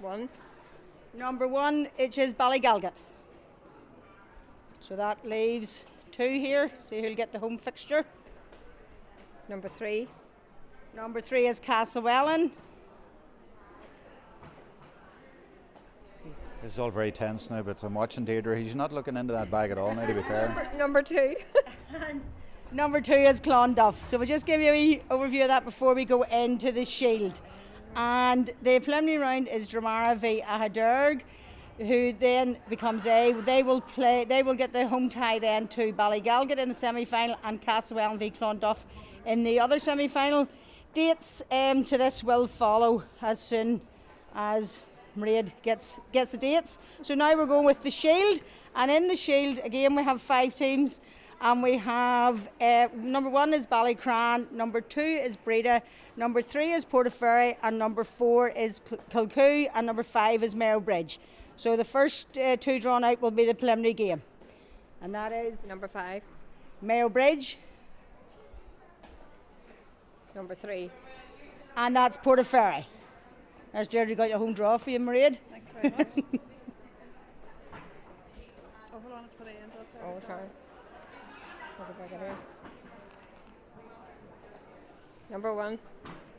1. number 1, which is Ballygalget. So that leaves 2 here. See who'll get the home fixture. Number 3. Number 3 is Castlewellan. This is all very tense now, but I'm watching Deirdre. He's not looking into that bag at all now, to be fair. Number 2. Number 2 is Clonduff. So we'll just give you an overview of that before we go into the Shield. And the preliminary round is Dramara v Ahadurg, who then becomes A. They will get the home tie then to Ballygalget in the semi-final, and Castlewellan v Clonduff in the other semi-final. Dates to this will follow as soon as Mairead gets the dates. So now we're going with the Shield, and in the Shield again we have 5 teams, and we have number 1 is Ballycran, number 2 is Breda, number 3 is Portaferry, and number 4 is Kilcoo, and number 5 is Mayo Bridge. So the first 2 drawn out will be the preliminary game, and that is Number 5. Mayo Bridge, Number 3. and that's Portaferry. There's Deirdre, got your home draw for you, Mairead. Thanks very much. Oh, hold on, put it in. Oh, sorry. Put it back in here. Number 1.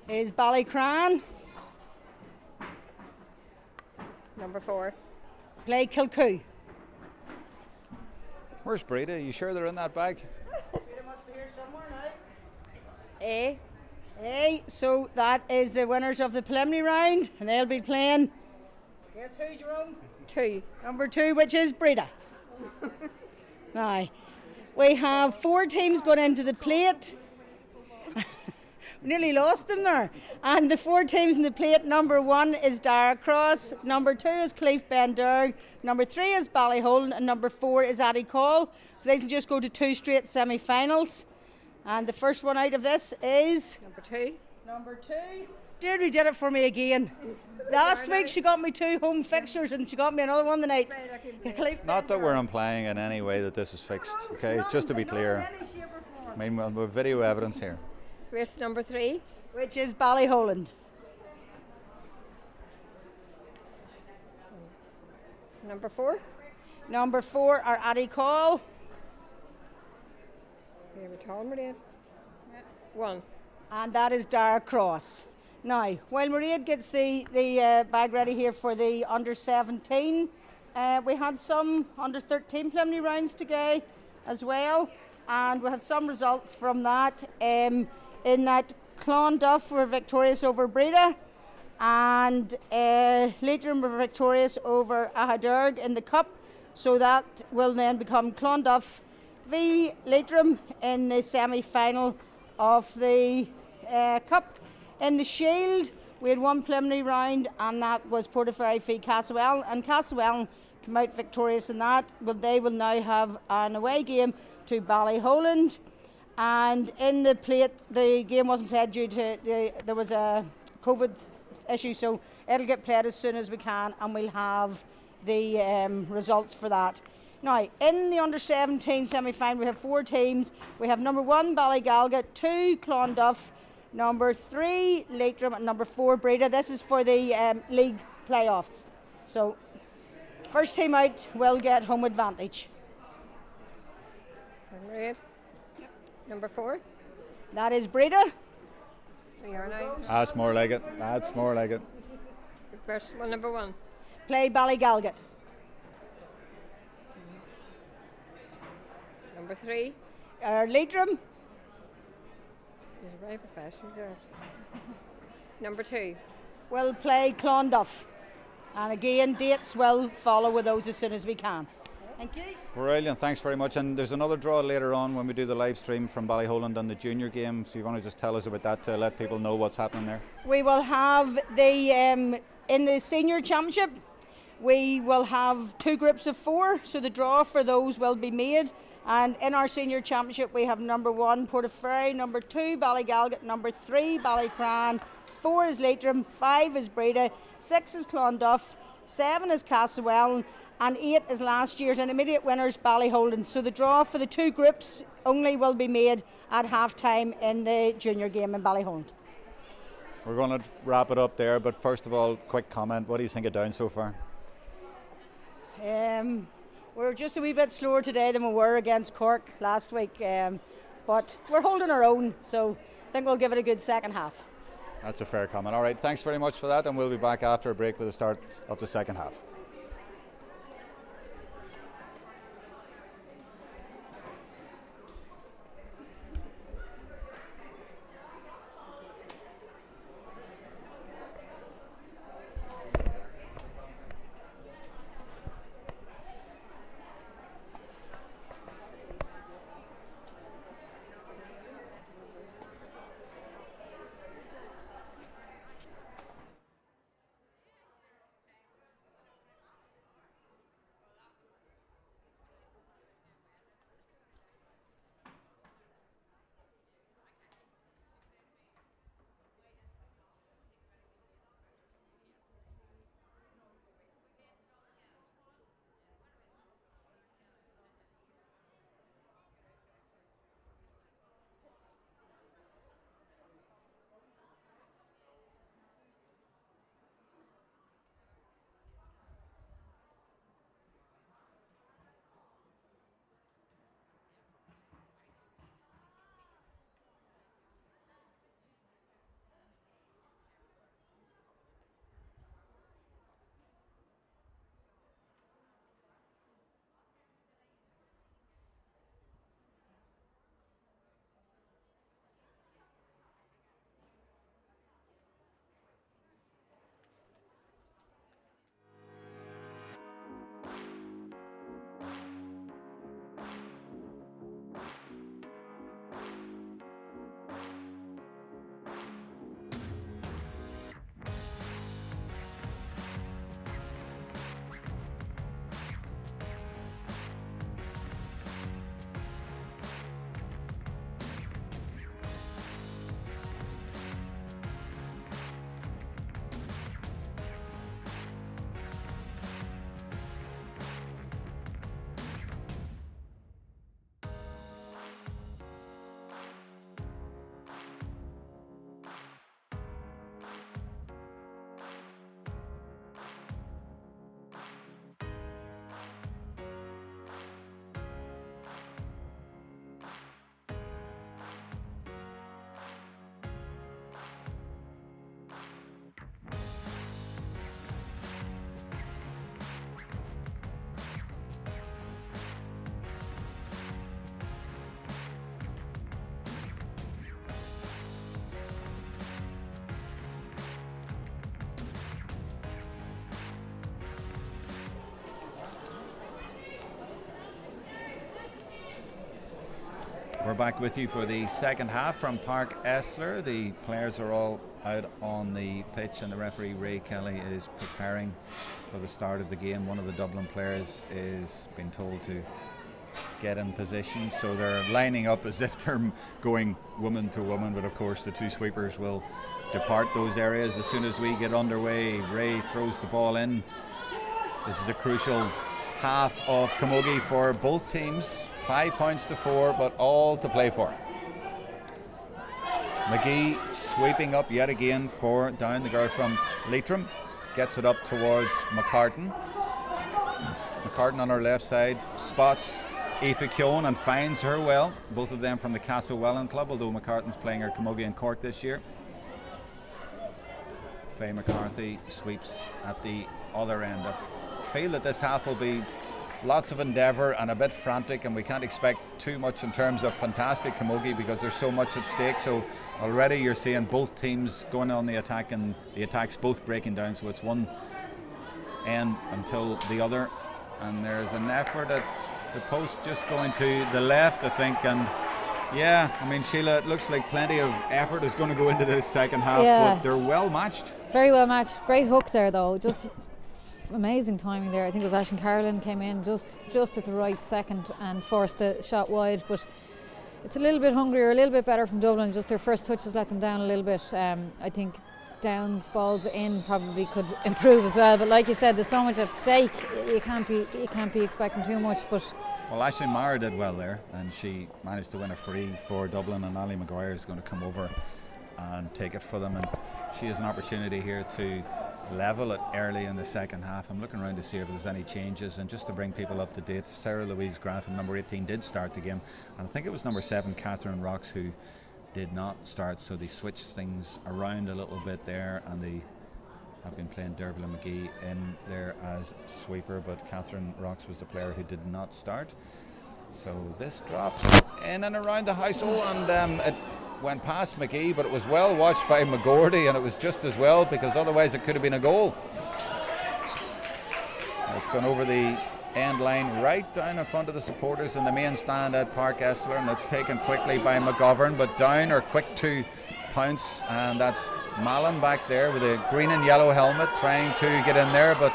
Is Ballycran, Number 4. play Kilcoo. Where's Breda? Are you sure they're in that bag? A. Hey, so that is the winners of the preliminary round, and they'll be playing. Guess who, Jerome? 2. Number 2, which is Breda. Now, we have 4 teams going into the plate. We nearly lost them there. And the 4 teams in the plate: number 1 is Darracross, number 2 is Cleef Benderg, number 3 is Ballyholland, and number 4 is Addycall. So they can just go to 2 straight semi-finals. And the first one out of this is Number 2. number 2. Deirdre did it for me again. Last week she got me 2 home fixtures, and she got me another one tonight. Not that we're implying in any way that this is fixed, okay? Just to be clear. I mean, we've video evidence here. Where's number 3? Which is Ballyholland. Number 4. Number 4 are Addycall. We have a tall Mairead. 1. And that is Darracross. Now, while Mairead gets the bag ready here for the under 17, we had some under 13 preliminary rounds today as well, and we have some results from that. In that, Clonduff were victorious over Breda, and Leitrim were victorious over Ahadurg in the Cup. So that will then become Clonduff v Leitrim in the semi-final of the Cup. In the Shield, we had one preliminary round, and that was Portaferry v Castlewell, and Castlewell came out victorious in that, but they will now have an away game to Ballyholland. And in the plate, the game wasn't played due to there was a COVID issue, so it'll get played as soon as we can, and we'll have the results for that. Now, in the under-17 semi-final, we have 4 teams. We have number 1 Ballygalga, 2 Clonduff, number 3 Leitrim, and number 4 Breda. This is for the league playoffs. So, first team out will get home advantage. Number 8. Number 4. That is Breda. We are now. That's more like it. That's more like it. First one, number 1. Play Ballygalga. Number 3. Leitrim. You're very professional, girls. Number 2. Will play Clonduff. And again, dates will follow with those as soon as we can. Thank you. Brilliant, thanks very much. And there's another draw later on when we do the live stream from Ballyholland and the junior game. So you want to just tell us about that to let people know what's happening there? We will have in the senior championship, we will have 2 groups of 4. So the draw for those will be made. And in our senior championship, we have number 1 Portaferry, number 2 Ballygalga, number 3 Ballycran, 4 is Leitrim, 5 is Breda, 6 is Clonduff, 7 is Castlewell, and 8 is last year's and immediate winners Ballyholland. So the draw for the 2 groups only will be made at half time in the junior game in Ballyholland. We're going to wrap it up there, but first of all, quick comment. What do you think of Down so far? We're just a wee bit slower today than we were against Cork last week, but we're holding our own, so I think we'll give it a good second half. That's a fair comment. All right, thanks very much for that, and we'll be back after a break with the start of the second half. We're back with you for the second half from Pairc Esler. The players are all out on the pitch and the referee Ray Kelly is preparing for the start of the game. One of the Dublin players is being told to get in position, so they're lining up as if they're going woman to woman, but of course the two sweepers will depart those areas as soon as we get underway. Ray throws the ball in. This is a crucial half of camogie for both teams. 5 points to 4, but all to play for. McGee sweeping up yet again for Down. The girl from Leitrim gets it up towards McCartan. McCartan on her left side spots Aoife Keown and finds her well. Both of them from the Castlewellan club, although McCartan's playing her camogie in Cork this year. Faye McCarthy sweeps at the other end. I feel that this half will be lots of endeavour and a bit frantic, and we can't expect too much in terms of fantastic camogie because there's so much at stake. So already you're seeing both teams going on the attack and the attacks both breaking down, so it's one end until the other, and there's an effort at the post just going to the left, I think, and yeah, I mean, Síle, it looks like plenty of effort is going to go into this second half, but they're well matched. Very well matched. Great hook there though, just amazing timing there. I think it was Ashen Carolan came in just at the right second and forced a shot wide, but it's a little bit hungrier, a little bit better from Dublin. Just their first touches let them down a little bit. I think Down's balls in probably could improve as well, but like you said, there's so much at stake. You can't be expecting too much. But well, Aisling Maher did well there, and she managed to win a free for Dublin, and Ali Maguire is going to come over and take it for them, and she has an opportunity here to level it early in the second half. I'm looking around to see if there's any changes, and just to bring people up to date, Sarah Louise Graffin, number 18, did start the game, and I think it was number 7, Catherine Rocks, who did not start, so they switched things around a little bit there, and they have been playing Dervla McGee in there as sweeper, but Catherine Rocks was the player who did not start. So this drops in and around the house, and it went past McGee, but it was well watched by McGordy, and it was just as well, because otherwise it could have been a goal. It's gone over the end line right down in front of the supporters in the main stand at Pairc Esler, and it's taken quickly by McGovern, but Down are quick to pounce, and that's Mallon back there with a green and yellow helmet trying to get in there, but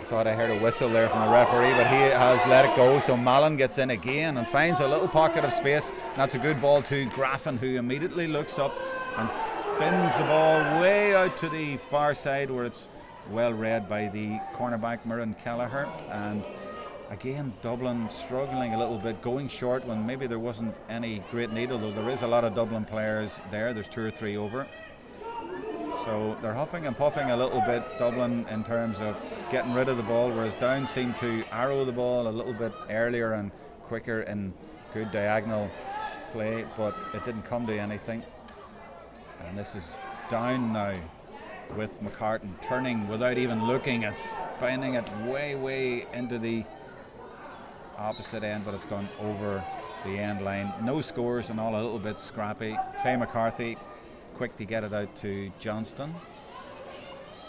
I thought I heard a whistle there from the referee, but he has let it go, so Mallon gets in again and finds a little pocket of space. That's a good ball to Graffin, who immediately looks up and spins the ball way out to the far side, where it's well read by the cornerback Muireann Kelleher. And again, Dublin struggling a little bit, going short when maybe there wasn't any great need, although there is a lot of Dublin players there. There's 2 or 3 over. So they're huffing and puffing a little bit, Dublin, in terms of getting rid of the ball, whereas Down seemed to arrow the ball a little bit earlier and quicker in good diagonal play, but it didn't come to anything. And this is Down now with McCartan turning without even looking and spinning it way into the opposite end, but it's gone over the end line. No scores and all a little bit scrappy. Faye McCarthy quick to get it out to Johnston,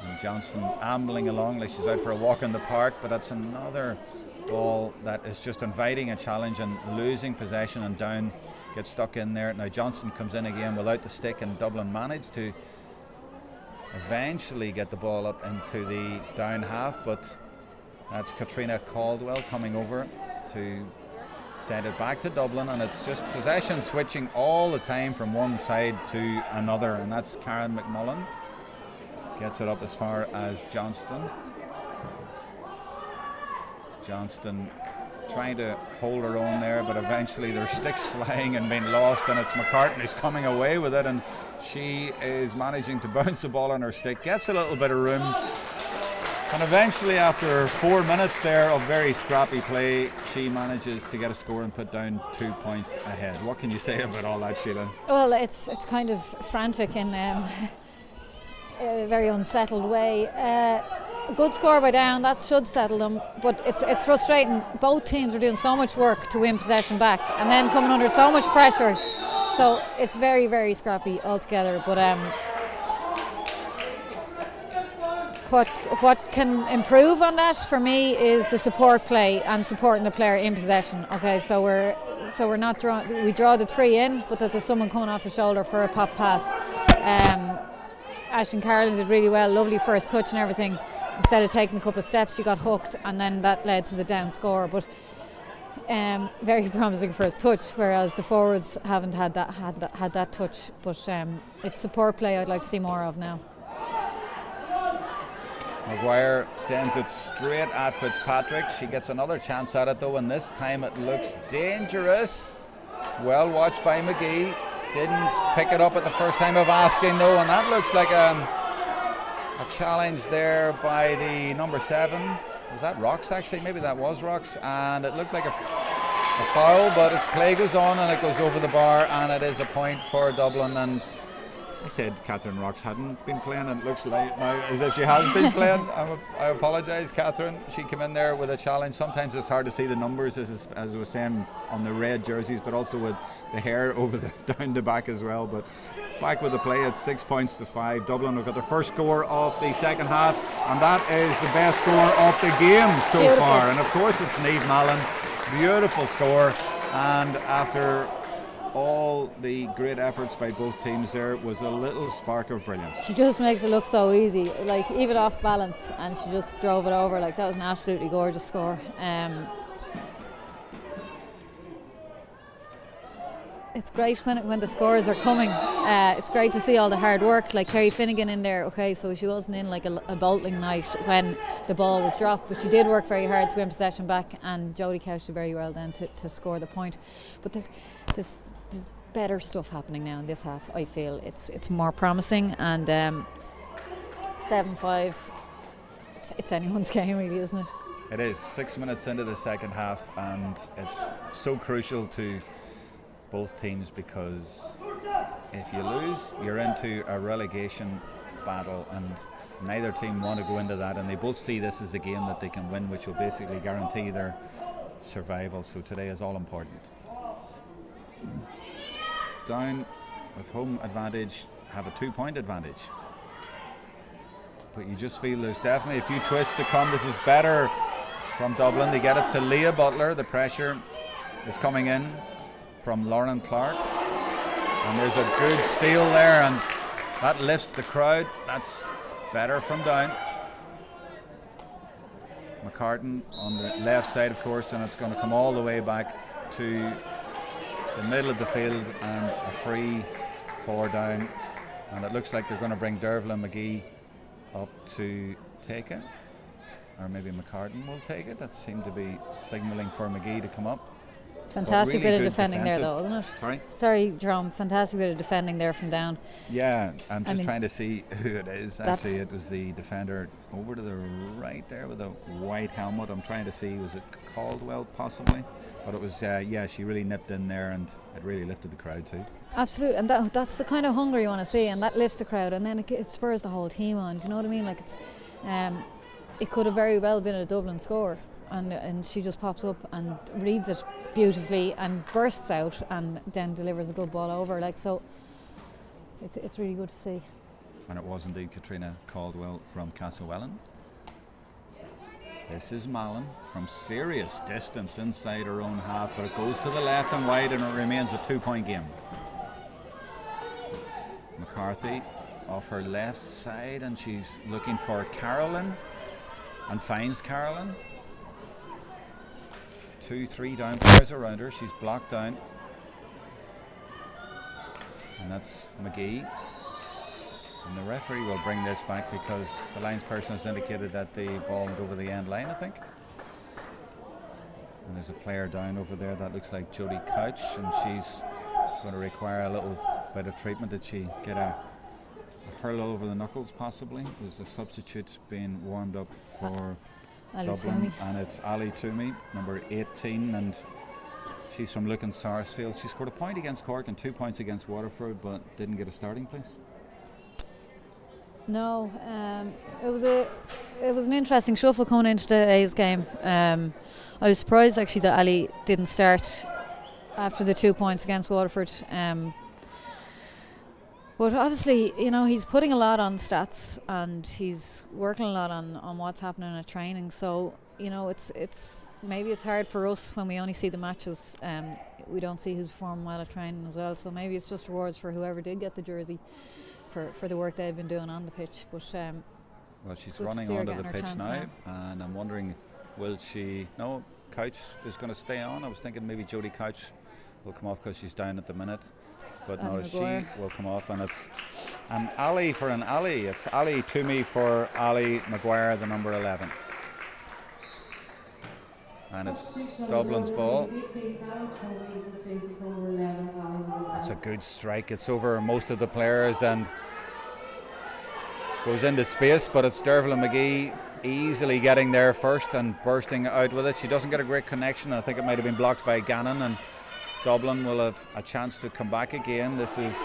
and Johnston ambling along like she's out for a walk in the park, but that's another ball that is just inviting a challenge and losing possession, and Down gets stuck in there. Now Johnston comes in again without the stick, and Dublin managed to eventually get the ball up into the Down half, but that's Katrina Caldwell coming over to send it back to Dublin, and it's just possession switching all the time from one side to another, and that's Karen McMullen. Gets it up as far as Johnston. Johnston trying to hold her own there, but eventually there's sticks flying and being lost, and it's McCartan who's coming away with it, and she is managing to bounce the ball on her stick, gets a little bit of room, and eventually after 4 minutes there of very scrappy play, she manages to get a score and put Down 2 points ahead. What can you say about all that, Síle? well, it's kind of frantic in a very unsettled way. A good score by Down, that should settle them, but it's frustrating. Both teams are doing so much work to win possession back and then coming under so much pressure, so it's very scrappy altogether. But what can improve on that for me is the support play and supporting the player in possession. Okay, so so we're not we draw the 3 in, but that there's someone coming off the shoulder for a pop pass. Ashton Carlin did really well, lovely first touch and everything. Instead of taking a couple of steps, she got hooked, and then that led to the down score. But very promising first touch, whereas the forwards haven't had that touch. But it's support play I'd like to see more of now. Maguire sends it straight at Fitzpatrick. She gets another chance at it though, and this time it looks dangerous. Well watched by McGee. Didn't pick it up at the first time of asking though, and that looks like a challenge there by the number 7. Was that Rox actually? Maybe that was Rox, and it looked like a foul, but play goes on and it goes over the bar, and it is a point for Dublin. And I said Catherine Rox hadn't been playing, and it looks like now as if she has been playing. I apologise, Catherine. She came in there with a challenge. Sometimes it's hard to see the numbers, as I was saying, on the red jerseys, but also with the hair over down the back as well. But back with the play, it's 6 points to 5. Dublin have got their first score of the second half, and that is the best score of the game so far. And of course, it's Niamh Mallon. Beautiful score, and after all the great efforts by both teams, there was a little spark of brilliance. She just makes it look so easy, like even off balance, and she just drove it over. Like, that was an absolutely gorgeous score. It's great when the scores are coming. It's great to see all the hard work, like Kerry Finnegan in there. Okay, so she wasn't in like a bolting night when the ball was dropped, but she did work very hard to win possession back, and Jodie couched it very well then to score the point. But there's better stuff happening now in this half. I feel it's more promising, and 7-5. It's anyone's game, really, isn't it? It is 6 minutes into the second half, and it's so crucial to both teams, because if you lose, you're into a relegation battle, and neither team want to go into that, and they both see this as a game that they can win, which will basically guarantee their survival. So today is all important. Down with home advantage, have a 2-point advantage, but you just feel there's definitely a few twists to come. This is better from Dublin. They get it to Leah Butler. The pressure is coming in from Lauren Clark, and there's a good steal there, and that lifts the crowd. That's better from down. McCartan on the left side, of course, and it's going to come all the way back to the middle of the field, and a free for down, and it looks like they're going to bring Dervla McGee up to take it, or maybe McCartan will take it. That seemed to be signalling for McGee to come up. Fantastic really bit of defending there though, isn't it? Sorry, Jerome, fantastic bit of defending there from down. Yeah, I'm just trying to see who it is. Actually, it was the defender over to the right there with a white helmet. I'm trying to see, was it Caldwell possibly? But it was, she really nipped in there, and it really lifted the crowd too. Absolutely, and that's the kind of hunger you want to see, and that lifts the crowd, and then it spurs the whole team on. Do you know what I mean? Like, it's, it could have very well been a Dublin score. And she just pops up and reads it beautifully and bursts out, and then delivers a good ball over. Like, so it's really good to see. And it was indeed Katrina Caldwell from Castlewellan. This is Mallon from serious distance inside her own half, but it goes to the left and wide, and it remains a 2-point game. McCarthy off her left side, and she's looking for Carolyn, and finds Carolyn. 2-3 down players around her. She's blocked down, and that's McGee, and the referee will bring this back because the linesperson has indicated that the ball went over the end line, I think. And there's a player down over there that looks like Jodie Couch, and she's going to require a little bit of treatment. Did she get a hurl over the knuckles possibly? There's a substitute being warmed up for Dublin, and it's Ali Toomey, number 18, and she's from Lucan Sarsfield. She scored a point against Cork and 2 points against Waterford, but didn't get a starting place. No, it was an interesting shuffle coming into today's game. I was surprised actually that Ali didn't start after the 2 points against Waterford. But obviously, you know, he's putting a lot on stats, and he's working a lot on what's happening at training. So, it's maybe it's hard for us when we only see the matches. We don't see who's performing well at training as well. So maybe it's just rewards for whoever did get the jersey for the work they've been doing on the pitch. But well, she's running onto the pitch now, and I'm wondering, will she? No, Couch is going to stay on. I was thinking maybe Jodie Couch will come off because she's down at the minute. But no, she will come off, and it's an Ali for an Ali. It's Ali Toomey for Ali Maguire, the number 11. And it's Dublin's ball. That's a good strike. It's over most of the players and goes into space, but it's Derval McGee easily getting there first and bursting out with it. She doesn't get a great connection. I think it might have been blocked by Gannon, and Dublin will have a chance to come back again. This is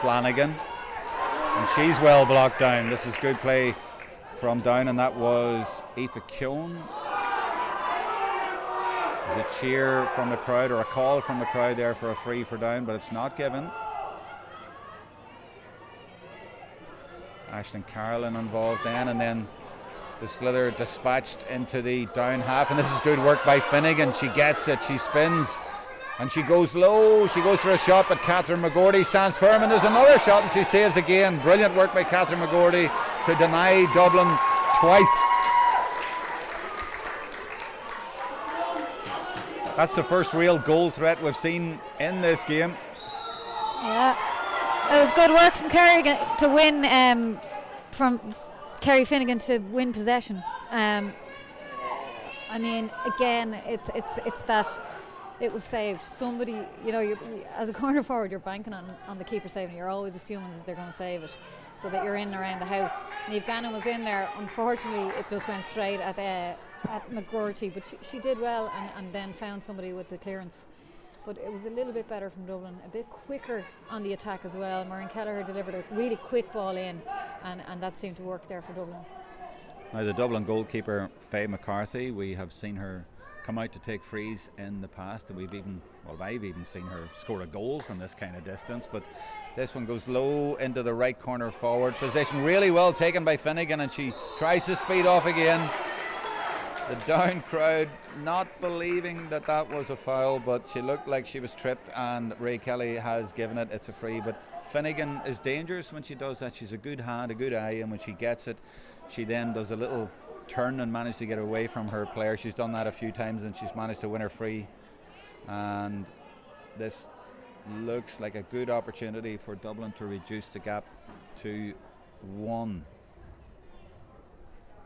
Flanagan, and she's well blocked down. This is good play from down, and that was Aoife Keown. There's a cheer from the crowd, or a call from the crowd there for a free for down, but it's not given. Aisling Carlin involved then, and then the slither dispatched into the down half, and this is good work by Finnegan. She gets it, she spins, and she goes low. She goes for a shot, but Catherine McGordy stands firm, and there's another shot, and she saves again. Brilliant work by Catherine McGordy to deny Dublin twice. That's the first real goal threat we've seen in this game. Yeah, it was good work from Kerry to win, from Kerry Finnegan to win possession. I mean, again, it's that it was saved. Somebody, you as a corner forward, you're banking on the keeper saving. You're always assuming that they're going to save it, so that you're in and around the house. Niamh Gannon was in there. Unfortunately, it just went straight at McGroarty, but she did well and then found somebody with the clearance. But it was a little bit better from Dublin, a bit quicker on the attack as well. Maureen Kelleher delivered a really quick ball in, and that seemed to work there for Dublin. Now the Dublin goalkeeper, Faye McCarthy, we have seen her come out to take frees in the past, and I've even seen her score a goal from this kind of distance, but this one goes low into the right corner forward position, really well taken by Finnegan, and she tries to speed off again. The down crowd not believing that was a foul, but she looked like she was tripped, and Ray Kelly has given it. It's a free, but Finnegan is dangerous when she does that. She's a good hand, a good eye, and when she gets it, she then does a little turn and manages to get away from her player. She's done that a few times, and she's managed to win her free. And this looks like a good opportunity for Dublin to reduce the gap to 1.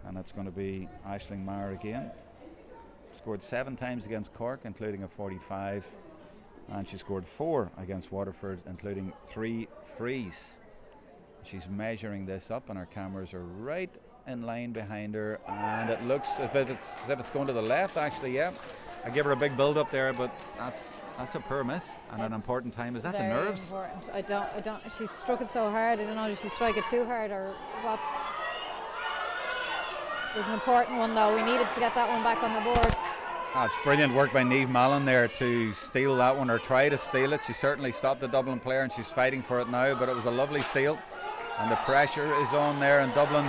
And it's going to be Aisling Maher again. Scored 7 times against Cork, including a 45, and she scored 4 against Waterford, including 3 frees. She's measuring this up, and our cameras are right in line behind her, and it looks as if it's going to the left. Actually, yeah. I give her a big build up there, but that's a poor miss and an important time. Is that the nerves? Important. I don't. She struck it so hard. I don't know. Did she strike it too hard or what? It was an important one, though. We needed to get that one back on the board. It's brilliant work by Niamh Mallon there to steal that one, or try to steal it. She certainly stopped the Dublin player, and she's fighting for it now, but it was a lovely steal, and the pressure is on there, and Dublin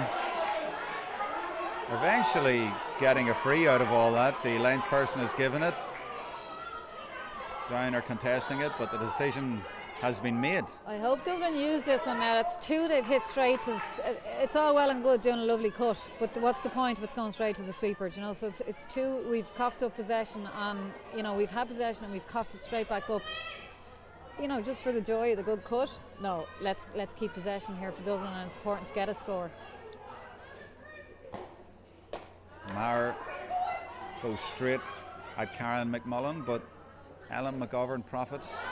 eventually getting a free out of all that. The linesperson has given it. Down are contesting it, but the decision has been made. I hope Dublin use this one now. That's 2 they've hit straight to it's all well and good doing a lovely cut, but what's the point if it's going straight to the sweeper, so it's 2. We've coughed up possession, and we've had possession and we've coughed it straight back up, just for the joy of the good cut. No, let's keep possession here for Dublin, and it's important to get a score. Maher goes straight at Karen McMullen, but Ellen McGovern profits.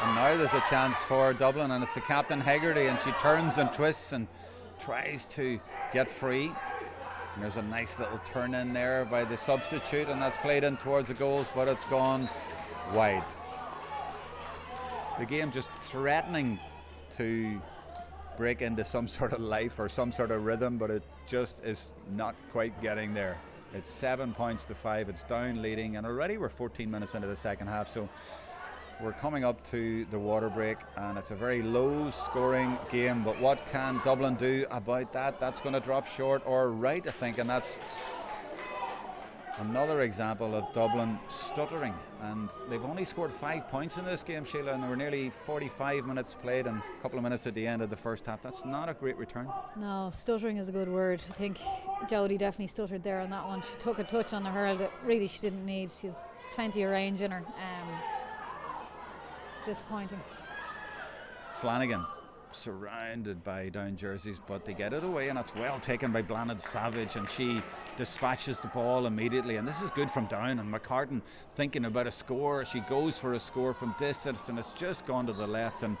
And now there's a chance for Dublin, and it's the captain Hegarty, and she turns and twists and tries to get free. And there's a nice little turn in there by the substitute, and that's played in towards the goals, but it's gone wide. The game just threatening to break into some sort of life or some sort of rhythm, but it just is not quite getting there. It's 7 points to 5. It's down leading, and already we're 14 minutes into the second half, so we're coming up to the water break, and it's a very low scoring game, but what can Dublin do about that? That's going to drop short or right, I think, and that's Another example of Dublin stuttering, and they've only scored 5 points in this game, Síle, and there were nearly 45 minutes played and a couple of minutes at the end of the first half. That's not a great return. No, stuttering is a good word. I think Jodie definitely stuttered there on that one. She took a touch on the hurl that really she didn't need. She's plenty of range in her. Disappointing. Flanagan surrounded by down jerseys, but they get it away, and that's well taken by Blanad Savage, and she dispatches the ball immediately, and this is good from down. And McCartan thinking about a score, she goes for a score from distance, and it's just gone to the left, and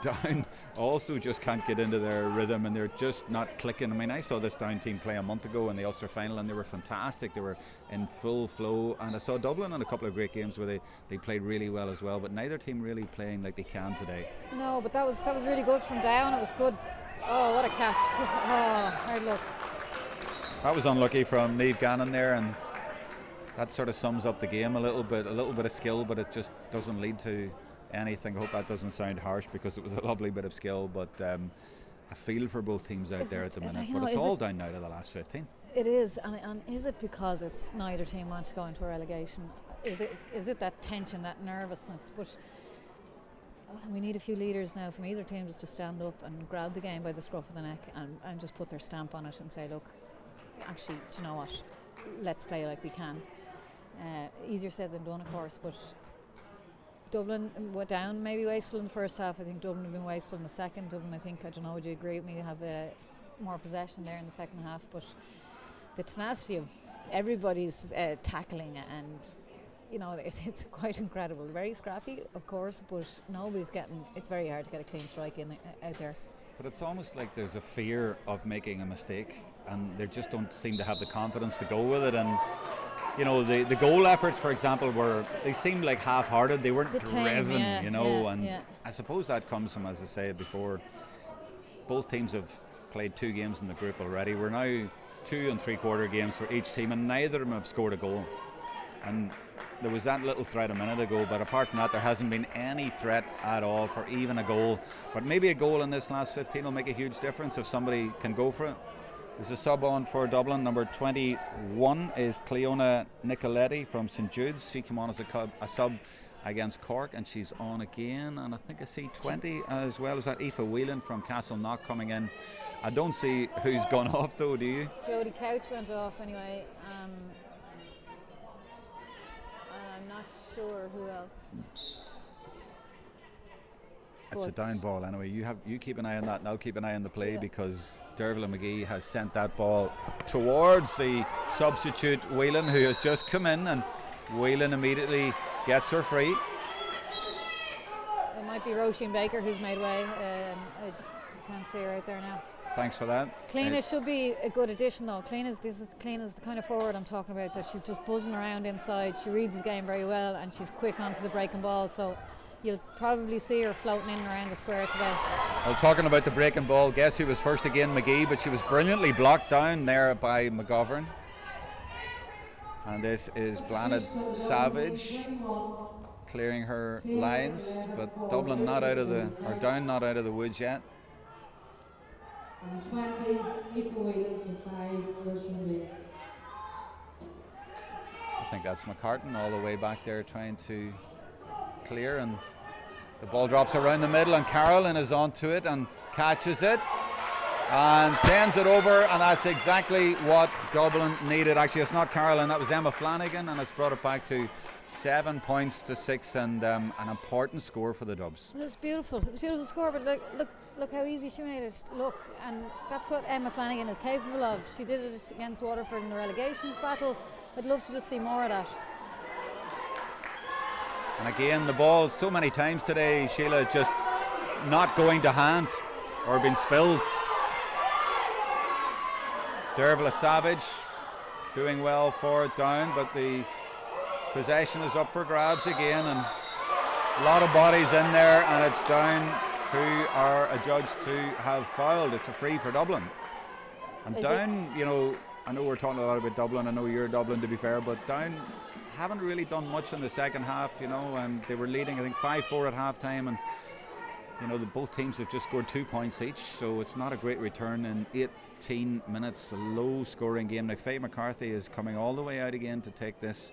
down also just can't get into their rhythm, and they're just not clicking. I mean, I saw this down team play a month ago in the Ulster final, and they were fantastic. They were in full flow, and I saw Dublin in a couple of great games where they played really well as well, but neither team really playing like they can today. No, but that was really good from down. It was good. Oh, what a catch. Oh, hard luck. That was unlucky from Niamh Gannon there, and that sort of sums up the game a little bit of skill, but it just doesn't lead to anything. I hope that doesn't sound harsh, because it was a lovely bit of skill, but I feel for both teams out there at the minute, but it's all down now to the last 15. It is, and is it because it's neither team wants to go into a relegation? Is it that tension, that nervousness? But we need a few leaders now from either team just to stand up and grab the game by the scruff of the neck and just put their stamp on it and say, look, actually, do you know what? Let's play like we can. Easier said than done, of course, but Dublin went down maybe wasteful in the first half. I think Dublin have been wasteful in the second. Dublin, I think, I don't know, would you agree with me, have more possession there in the second half, but the tenacity of everybody's tackling, and you know, it's quite incredible. Very scrappy, of course, but it's very hard to get a clean strike in out there. But it's almost like there's a fear of making a mistake, and they just don't seem to have the confidence to go with it. And you know, the goal efforts, for example, they seemed like half-hearted. They weren't driven, I suppose that comes from, as I said before, both teams have played 2 games in the group already. We're now 2 3/4 games for each team, and neither of them have scored a goal. And there was that little threat a minute ago, but apart from that, there hasn't been any threat at all for even a goal. But maybe a goal in this last 15 will make a huge difference if somebody can go for it. There's a sub on for Dublin. Number 21 is Cleona Nicoletti from St Jude's. She came on as a sub against Cork, and she's on again. And I think I see 20 as well as that. Aoife Whelan from Castleknock coming in. I don't see who's gone off though, do you? Jodie Couch went off anyway. I'm not sure who else. It's a down ball anyway. You keep an eye on that, and I'll keep an eye on the play, because Dervla McGee has sent that ball towards the substitute Whelan, who has just come in, and Whelan immediately gets her free. It might be Roisin Baker who's made way. I can't see her out there now. Thanks for that. Cleena should be a good addition though. Clena's the kind of forward I'm talking about, that she's just buzzing around inside. She reads the game very well, and she's quick onto the breaking ball, so you'll probably see her floating in and around the square today. Well, talking about the breaking ball, guess who was first again? McGee, but she was brilliantly blocked down there by McGovern. And this is Blanad Savage clearing her lines, but Dublin not out of the woods yet. And 20, equal weight for 5, I think that's McCartan all the way back there trying to clear, and the ball drops around the middle, and Carolyn is onto it and catches it and sends it over, and that's exactly what Dublin needed. Actually, it's not Carolyn, that was Emma Flanagan, and it's brought it back to 7 points to 6, and an important score for the Dubs. It's beautiful. It's a beautiful score, but look how easy she made it. Look, and that's what Emma Flanagan is capable of. She did it against Waterford in the relegation battle. I'd love to just see more of that. And again, the ball so many times today, Síle, just not going to hand or being spilled. Dervla Savage doing well for it down, but the possession is up for grabs again, and a lot of bodies in there, and it's Down who are adjudged to have fouled. It's a free for Dublin. And Down, you know, I know we're talking a lot about Dublin, I know you're Dublin to be fair, but Down haven't really done much in the second half, you know, and they were leading I think 5-4 at half time, and You know, both teams have just scored 2 points each, so it's not a great return in 18 minutes, a low-scoring game. Now, Faye McCarthy is coming all the way out again to take this.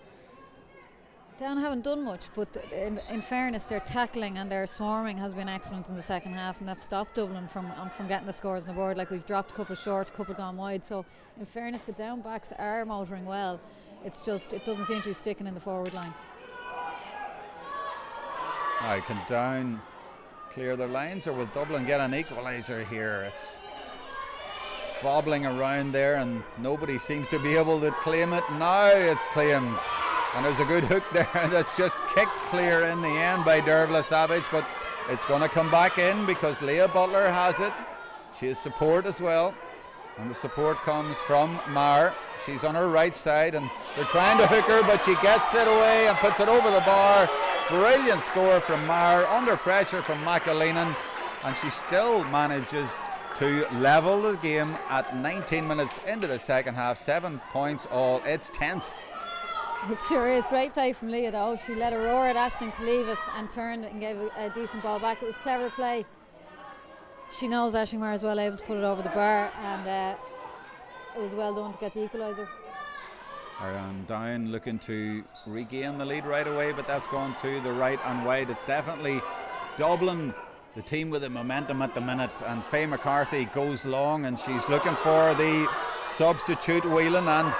Down haven't done much, but in fairness, their tackling and their swarming has been excellent in the second half, and that stopped Dublin from getting the scores on the board. Like, we've dropped a couple short, a couple gone wide. So, in fairness, the down backs are motoring well. It's just it doesn't seem to be sticking in the forward line. Now, can Down clear their lines, or will Dublin get an equaliser here? It's bobbling around there, and nobody seems to be able to claim it. Now it's claimed. And there's a good hook there that's just kicked clear in the end by Dervla Savage, but it's going to come back in because Leah Butler has it. She has support as well, and the support comes from Mar. She's on her right side, and they're trying to hook her, but she gets it away and puts it over the bar. Brilliant score from Mar, under pressure from McAleenan, and she still manages to level the game at 19 minutes into the second half. 7 points all. It's tense. It sure is. Great play from Leah though. She let a roar at Aisling to leave it and turned and gave a decent ball back. It was clever play. She knows Aisling Mar is well able to put it over the bar, and it was well done to get the equaliser. And Down looking to regain the lead right away, but that's gone to the right and wide. It's definitely Dublin, the team with the momentum at the minute, and Faye McCarthy goes long and she's looking for the substitute Whelan, and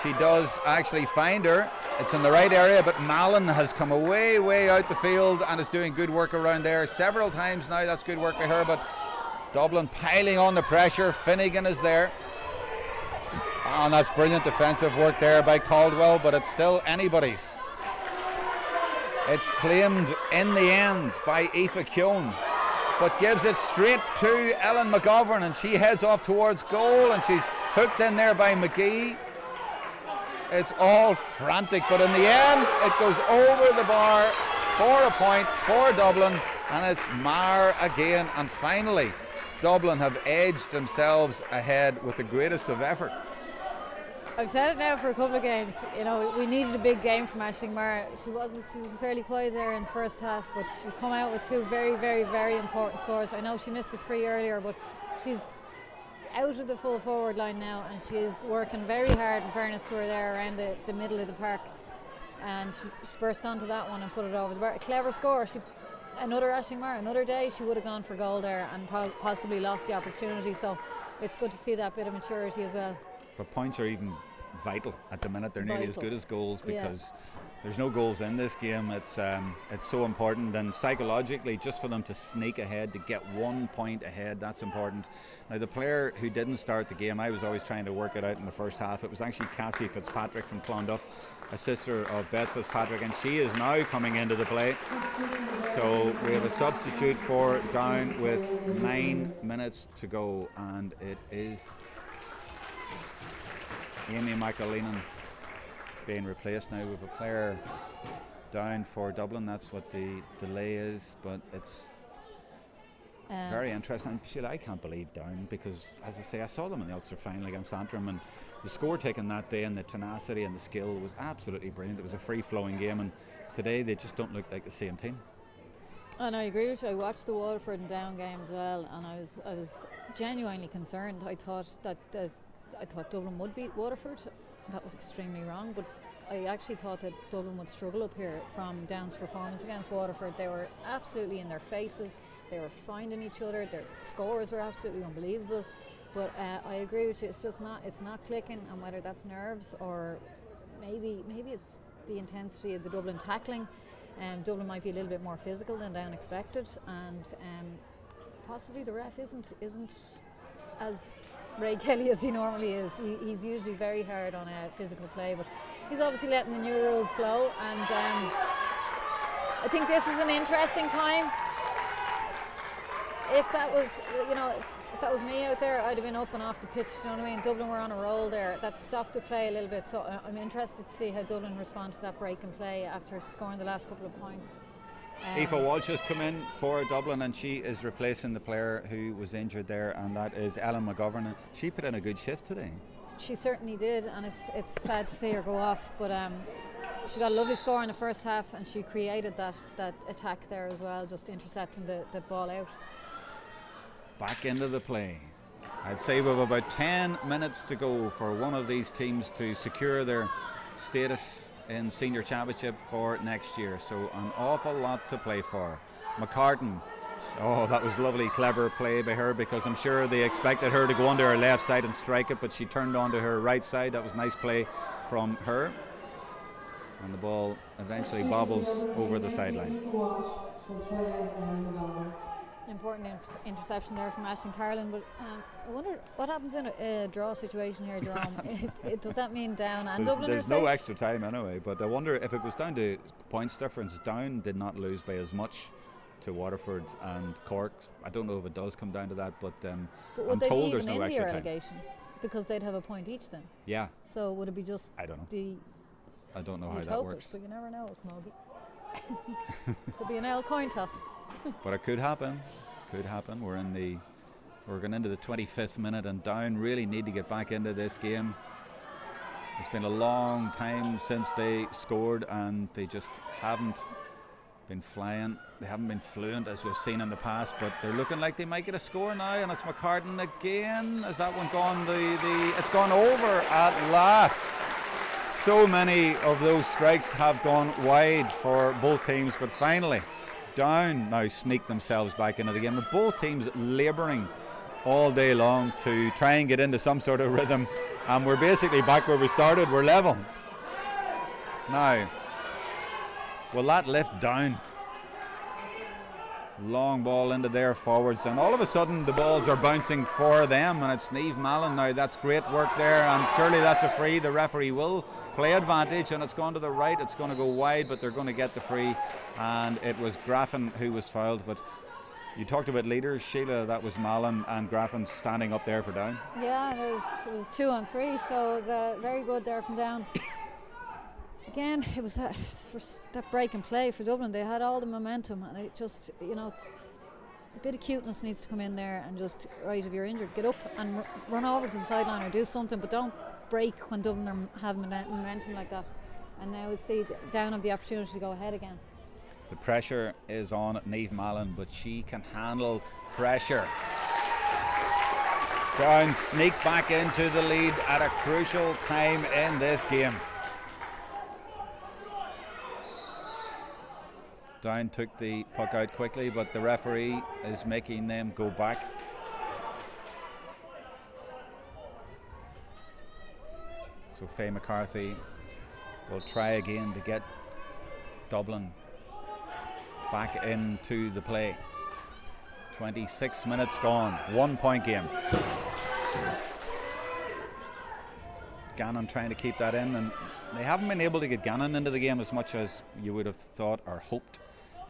she does actually find her. It's in the right area, but Mallon has come way out the field and is doing good work around there several times now. That's good work by her, but Dublin piling on the pressure. Finnegan is there, and that's brilliant defensive work there by Caldwell, but it's still anybody's. It's claimed in the end by Aoife Keown, but gives it straight to Ellen McGovern, and she heads off towards goal, and she's hooked in there by McGee. It's all frantic, but in the end it goes over the bar for a point for Dublin, and it's Mar again, and finally Dublin have edged themselves ahead with the greatest of effort. I've said it now for a couple of games. You know, we needed a big game from Aisling Mar. She was fairly quiet there in the first half, but she's come out with two very important scores. I know she missed a free earlier, but she's out of the full forward line now, and she is working very hard, in fairness to her, there around the middle of the park, and she burst onto that one and put it over the bar. A clever score. Another Aisling Mar, another day she would have gone for goal there and possibly lost the opportunity, so it's good to see that bit of maturity as well. But points are even vital at the minute. They're nearly as good as goals, because there's no goals in this game. It's so important, and psychologically, just for them to sneak ahead, to get 1 point ahead, that's important. Now, the player who didn't start the game, I was always trying to work it out in the first half. It was actually Cassie Fitzpatrick from Clonduff, a sister of Beth Fitzpatrick, and she is now coming into the play. So we have a substitute for Down with 9 minutes to go, and it is Amy McAleenan being replaced now with a player down for Dublin. That's what the delay is, but it's very interesting. Sheila, I can't believe Down, because, as I say, I saw them in the Ulster final against Antrim, and the score taken that day and the tenacity and the skill was absolutely brilliant. It was a free-flowing game, and today they just don't look like the same team. And I agree with you. I watched the Waterford and Down game as well, and I was genuinely concerned. I thought Dublin would beat Waterford. That was extremely wrong, but I actually thought that Dublin would struggle up here from Down's performance against Waterford. They were absolutely in their faces. They were finding each other. Their scores were absolutely unbelievable. But I agree with you. It's not clicking, and whether that's nerves or maybe it's the intensity of the Dublin tackling. Dublin might be a little bit more physical than Down expected, and possibly the ref isn't as Ray Kelly as he normally is. He's usually very hard on physical play, but he's obviously letting the new rules flow, and I think this is an interesting time. If that was me out there, I'd have been up and off the pitch, you know what I mean? Dublin were on a roll there. That stopped the play a little bit, so I'm interested to see how Dublin respond to that break in play after scoring the last couple of points. Aoife Walsh has come in for Dublin, and she is replacing the player who was injured there, and that is Ellen McGovern. She put in a good shift today. She certainly did, and it's sad to see her go off, but she got a lovely score in the first half, and she created that attack there as well, just intercepting the ball out. Back into the play. I'd say we have about 10 minutes to go for one of these teams to secure their status in senior championship for next year. So an awful lot to play for. McCartan. Oh, that was lovely, clever play by her, because I'm sure they expected her to go onto her left side and strike it, but she turned onto her right side. That was nice play from her. And the ball eventually bobbles over the sideline. Important interception there from Aisling Carlin, but I wonder what happens in a draw situation here, Jerome. Does that mean Down and Dublin There's are no safe? extra time anyway, but I wonder if it goes down to points difference. Down did not lose by as much to Waterford and Cork. I don't know if it does come down to that, but But I'm would they be told there's even no in the extra time. relegation? Because they'd have a point each then. Yeah, So would it be just I don't know. the I don't know how you'd that hope works. it, but you never know, Camogie. Could be an L coin toss. But it could happen. Could happen. We're going into the 25th minute, and Down really need to get back into this game. It's been a long time since they scored, and they just haven't been flying. They haven't been fluent as we've seen in the past, but they're looking like they might get a score now, and it's McCartan again. Has that one gone? It's gone over at last. So many of those strikes have gone wide for both teams, but finally Down now sneak themselves back into the game. With both teams labouring all day long to try and get into some sort of rhythm, and we're basically back where we started. We're level. Now, will that lift Down? Long ball into their forwards, and all of a sudden the balls are bouncing for them, and it's Niamh Mallon now. That's great work there, and surely that's a free. The referee will play advantage, and it's gone to the right. It's going to go wide, but they're going to get the free, and it was Graffin who was fouled. But you talked about leaders, Síle. That was Mallon and Graffin standing up there for Down. Yeah, and it was 2 on 3, so it was very good there from Down. Again, it was that break and play for Dublin. They had all the momentum, and it just, it's a bit of cuteness needs to come in there, and just, right, if you're injured, get up and run over to the sideline or do something, but don't break when Dublin have momentum like that. And now we'll see Down have the opportunity to go ahead again. The pressure is on Niamh Mallon, but she can handle pressure. Down sneak back into the lead at a crucial time in this game. Down took the puck out quickly, but the referee is making them go back. So Faye McCarthy will try again to get Dublin back into the play. 26 minutes gone, 1 point game. Gannon trying to keep that in, and they haven't been able to get Gannon into the game as much as you would have thought or hoped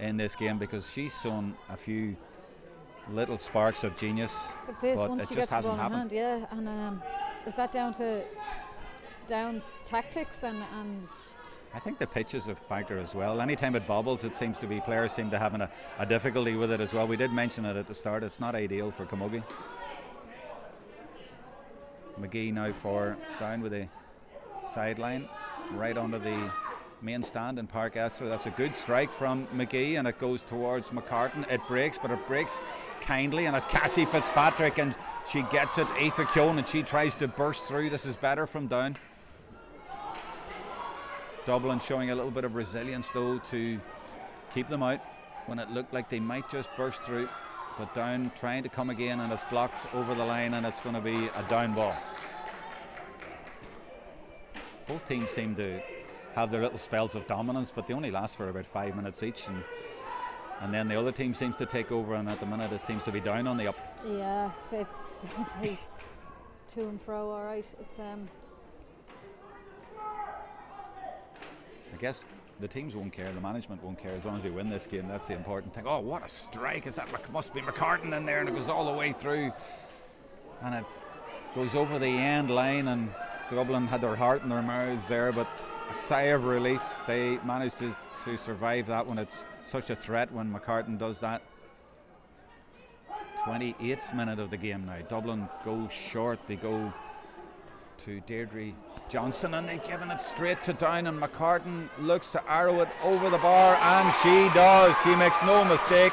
in this game, because she's shown a few little sparks of genius, That's it, but once it she just gets the hasn't ball in happened. hand, yeah. And is that down to Down's tactics and I think the pitch is a factor as well. Anytime it bobbles, it seems to be players seem to have a difficulty with it as well. We did mention it at the start. It's not ideal for Camogie. McGee now for Down with a sideline right under the main stand in Pairc Esler. That's a good strike from McGee, and it goes towards McCartan. It breaks, but it breaks kindly, and it's Cassie Fitzpatrick, and she gets it. Aoife Keown, and she tries to burst through. This is better from Down. Dublin showing a little bit of resilience though to keep them out when it looked like they might just burst through, but Down trying to come again, and it's blocked over the line, and it's going to be a down ball. Both teams seem to have their little spells of dominance, but they only last for about 5 minutes each, and then the other team seems to take over, and at the minute it seems to be Down on the up. yeah, it's very to and fro. All right, it's I guess the teams won't care, the management won't care as long as they win this game. That's the important thing. Oh, what a strike! Is that must be McCartan in there, and it goes all the way through, and it goes over the end line, and Dublin had their heart in their mouths there, but a sigh of relief. They managed to survive that when it's such a threat when McCartan does that. 28th minute of the game now. Dublin go short. They go to Deirdre Johnson, and they've given it straight to Down, and McCartan looks to arrow it over the bar, and she does. She makes no mistake.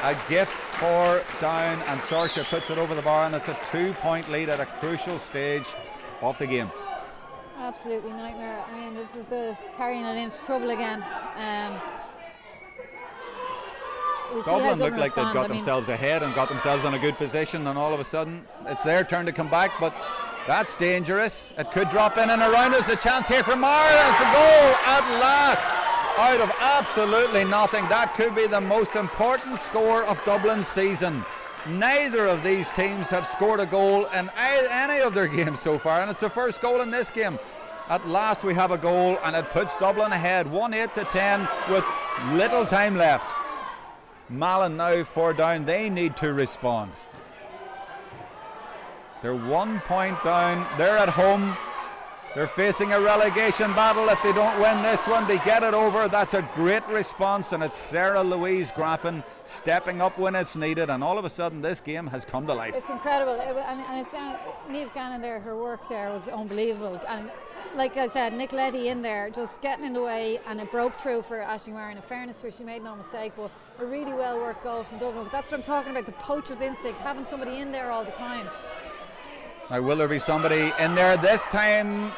A gift for Down, and Saoirse puts it over the bar, and it's a 2-point lead at a crucial stage of the game. Absolutely nightmare. I mean, this is the carrying it into trouble again. We'll see how Dublin looked like they'd respond. got themselves ahead and got themselves in a good position, and all of a sudden it's their turn to come back, but that's dangerous. It could drop in and around. There's a chance here for Mara, and it's a goal at last out of absolutely nothing. That could be the most important score of Dublin's season. Neither of these teams have scored a goal in any of their games so far, and it's the first goal in this game. At last we have a goal, and it puts Dublin ahead 1-8 to 10 with little time left. Malin now for Down. They need to respond. They're 1 point down. They're at home. They're facing a relegation battle. If they don't win this one, they get it over. That's a great response, and it's Sarah Louise Graffin stepping up when it's needed, and all of a sudden this game has come to life. It's incredible, and it's Niamh Gannon there, her work there was unbelievable, and like I said, Nicoletti in there just getting in the way, and it broke through for Aisling Murray. In fairness to her, she made no mistake, but a really well worked goal from Dublin. But that's what I'm talking about, the poacher's instinct, having somebody in there all the time. Now will there be somebody in there this time?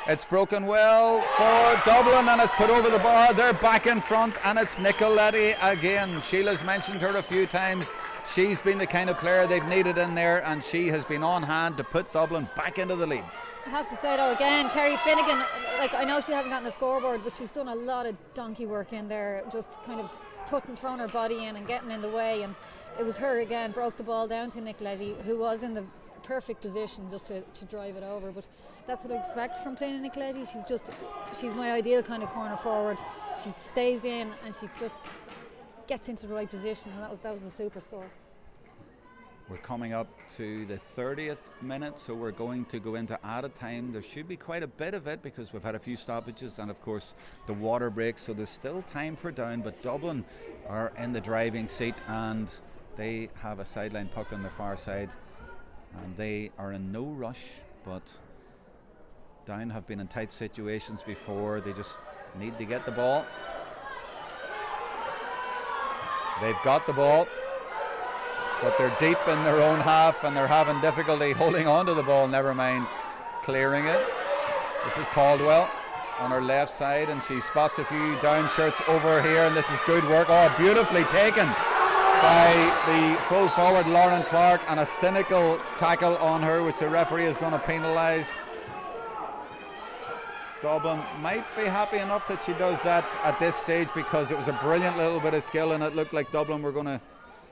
It's broken well for Dublin, and it's put over the bar. They're back in front, and it's Nicoletti again. Sheila's mentioned her a few times. She's been the kind of player they've needed in there, and she has been on hand to put Dublin back into the lead. I have to say though, again, Kerry Finnegan, like I know she hasn't gotten the scoreboard, but she's done a lot of donkey work in there, just kind of throwing her body in and getting in the way, and it was her again, broke the ball down to Nicoletti, who was in the perfect position just to drive it over. But that's what I expect from playing Nicoletti. She's my ideal kind of corner forward. She stays in and she just gets into the right position, and that was a super score. We're coming up to the 30th minute, so we're going to go into added time. There should be quite a bit of it because we've had a few stoppages and of course the water break, so there's still time for Down, but Dublin are in the driving seat and they have a sideline puck on the far side, and they are in no rush, but Down have been in tight situations before. They just need to get the ball. They've got the ball, but they're deep in their own half and they're having difficulty holding on to the ball, never mind clearing it. This is Caldwell on her left side, and she spots a few Down shirts over here, and this is good work. Oh, beautifully taken by the full forward Lauren Clark, and a cynical tackle on her which the referee is going to penalise. Dublin might be happy enough that she does that at this stage because it was a brilliant little bit of skill and it looked like Dublin were going to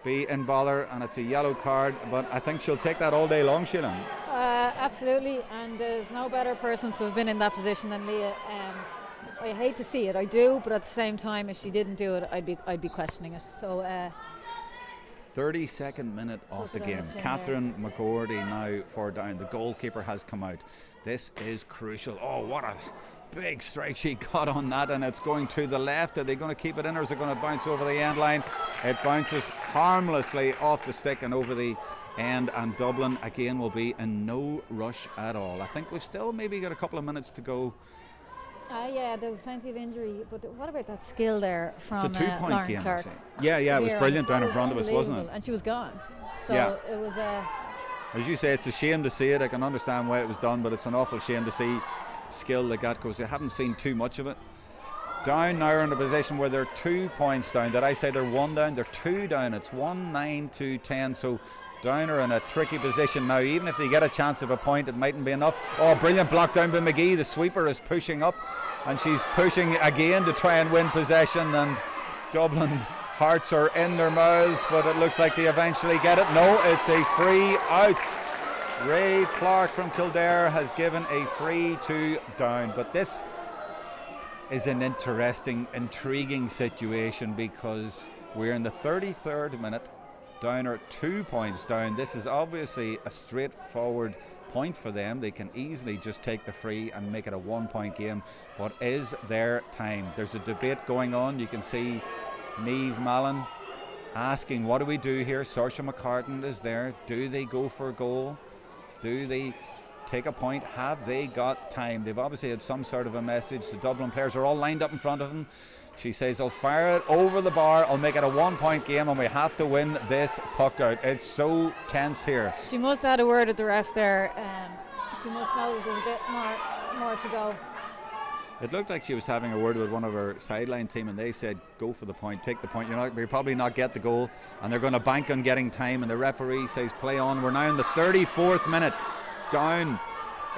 be in bother, and it's a yellow card, but I think she'll take that all day long, Síle. Absolutely, and there's no better person to have been in that position than Leah. I hate to see it, I do, but at the same time, if she didn't do it, I'd be questioning it. So 32nd minute of the game. Catherine McGordy now for Down. The goalkeeper has come out. This is crucial. Oh, what a big strike she got on that, and it's going to the left. Are they going to keep it in, or is it going to bounce over the end line? It bounces harmlessly off the stick and over the end, and Dublin again will be in no rush at all. I think we've still maybe got a couple of minutes to go. Yeah, there's plenty of injury, but what about that skill there from it's a 2-point Lauren game, Clark? Yeah, it was brilliant down in front of us, wasn't it? And she was gone. So yeah. It was as you say, it's a shame to see it. I can understand why it was done, but it's an awful shame to see skill like that, because I haven't seen too much of it. Down now are in a position where they're 2 points down. Did I say they're 1 down? They're 2 down. It's 1-9 to 10. So Down are in a tricky position now. Even if they get a chance of a point, it mightn't be enough. Oh, brilliant block down by McGee. The sweeper is pushing up, and she's pushing again to try and win possession, and Dublin hearts are in their mouths, but it looks like they eventually get it. No, it's a free out. Ray Clark from Kildare has given a free to Down, but this is an interesting, intriguing situation because we're in the 33rd minute. Down are 2 points down. This is obviously a straightforward point for them. They can easily just take the free and make it a 1 point game, but is there time? There's a debate going on. You can see Niamh Mallon asking, what do we do here? Saoirse McCartan is there. Do they go for a goal? Do they take a point. Have they got time? They've obviously had some sort of a message. The Dublin players are all lined up in front of them. She says, I'll fire it over the bar, I'll make it a 1-point game, and we have to win this puck out. It's so tense here. She must have had a word with the ref there. She must know that there's a bit more to go. It looked like she was having a word with one of her sideline team, and they said, go for the point, take the point. You'll probably not get the goal, and they're going to bank on getting time, and the referee says play on. We're now in the 34th minute. Down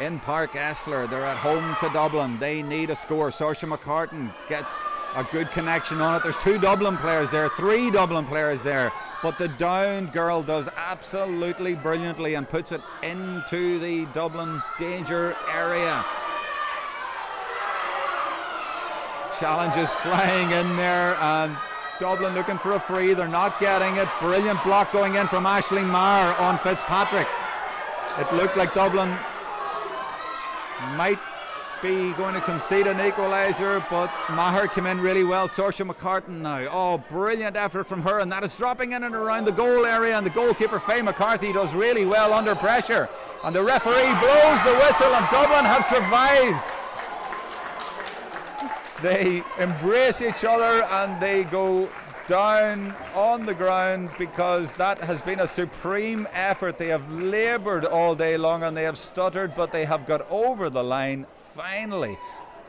in Pairc Esler. They're at home to Dublin. They need a score. Saoirse McCartan gets a good connection on it. There's 2 Dublin players there, 3 Dublin players there, but the Down girl does absolutely brilliantly and puts it into the Dublin danger area. Challenges flying in there, and Dublin looking for a free. They're not getting it. Brilliant block going in from Aisling Maher on Fitzpatrick. It looked like Dublin might be going to concede an equaliser, but Maher came in really well. Saoirse McCartan now. Oh, brilliant effort from her, and that is dropping in and around the goal area, and the goalkeeper Faye McCarthy does really well under pressure, and the referee blows the whistle, and Dublin have survived. They embrace each other and they go down on the ground, because that has been a supreme effort. They have laboured all day long and they have stuttered, but they have got over the line finally.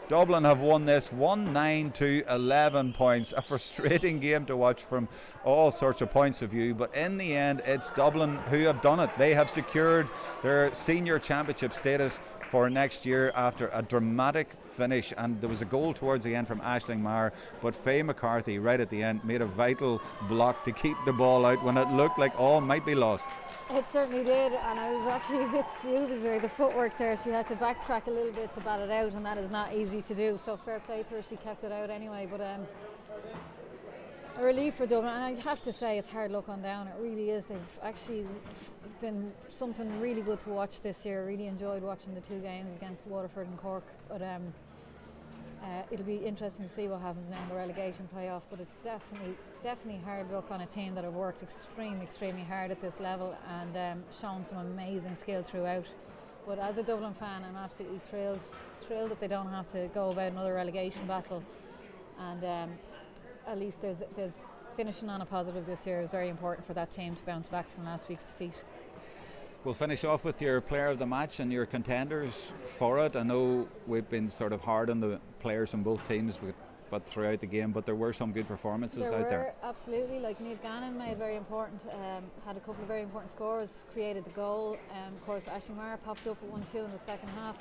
Dublin have won this 1-9 to 11 points. A frustrating game to watch from all sorts of points of view, but in the end it's Dublin who have done it. They have secured their senior championship status for next year after a dramatic finish, and there was a goal towards the end from Aisling Maher, but Faye McCarthy right at the end made a vital block to keep the ball out when it looked like all might be lost. It certainly did, and I was actually a bit dubious there. The footwork there, she had to backtrack a little bit to bat it out, and that is not easy to do, so fair play to her, she kept it out anyway. But a relief for Dublin, and I have to say it's hard luck on down. It really is. They've actually been something really good to watch this year. Really enjoyed watching the 2 games against Waterford and Cork, but it'll be interesting to see what happens now in the relegation playoff. But it's definitely hard luck on a team that have worked extremely hard at this level and shown some amazing skill throughout. But as a Dublin fan, I'm absolutely thrilled that they don't have to go about another relegation battle, and at least there's finishing on a positive this year is very important for that team to bounce back from last week's defeat. We'll finish off with your player of the match and your contenders for it. I know we've been sort of hard on the players from both teams, but throughout the game, but there were some good performances out there. Absolutely, like Niamh Gannon had a couple of very important scores, created the goal. Of course, Aisling Maher popped up at 1-2 in the second half.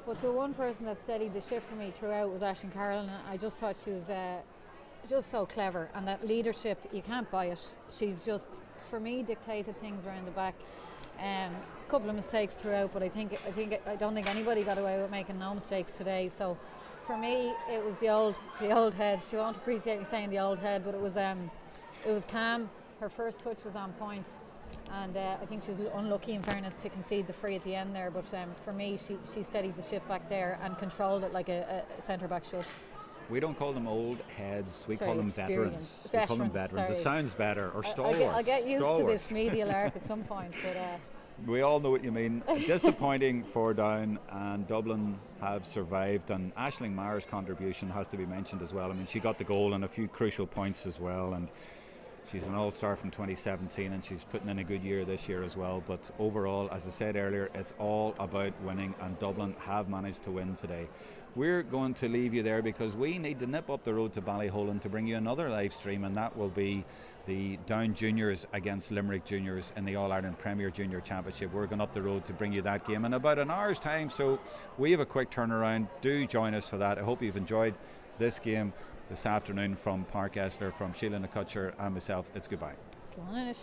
But the one person that steadied the ship for me throughout was Aisling Carroll, and I just thought she was just so clever, and that leadership, you can't buy it. She's just, for me, dictated things around the back. A couple of mistakes throughout, but I don't think anybody got away with making no mistakes today. So for me, it was the old head. She won't appreciate me saying the old head, but it was calm. Her first touch was on point, and I think she was unlucky, in fairness, to concede the free at the end there. But for me, she steadied the ship back there and controlled it like a centre back should. We don't call them old heads, we call them veterans. We call them veterans. Sorry. It sounds better. Or stalwarts. I'll get used to this media lark at some point. But we all know what you mean. Disappointing for Down, and Dublin have survived, and Aisling Maher's contribution has to be mentioned as well. I mean, she got the goal and a few crucial points as well, and she's an all-star from 2017, and she's putting in a good year this year as well. But overall, as I said earlier, it's all about winning, and Dublin have managed to win today. We're going to leave you there because we need to nip up the road to Ballyholland to bring you another live stream, and that will be the Down Juniors against Limerick Juniors in the All-Ireland Premier Junior Championship. We're going up the road to bring you that game in about an hour's time, so we have a quick turnaround. Do join us for that. I hope you've enjoyed this game this afternoon from Pairc Esler, from Síle and Cotter and myself. It's goodbye. Slán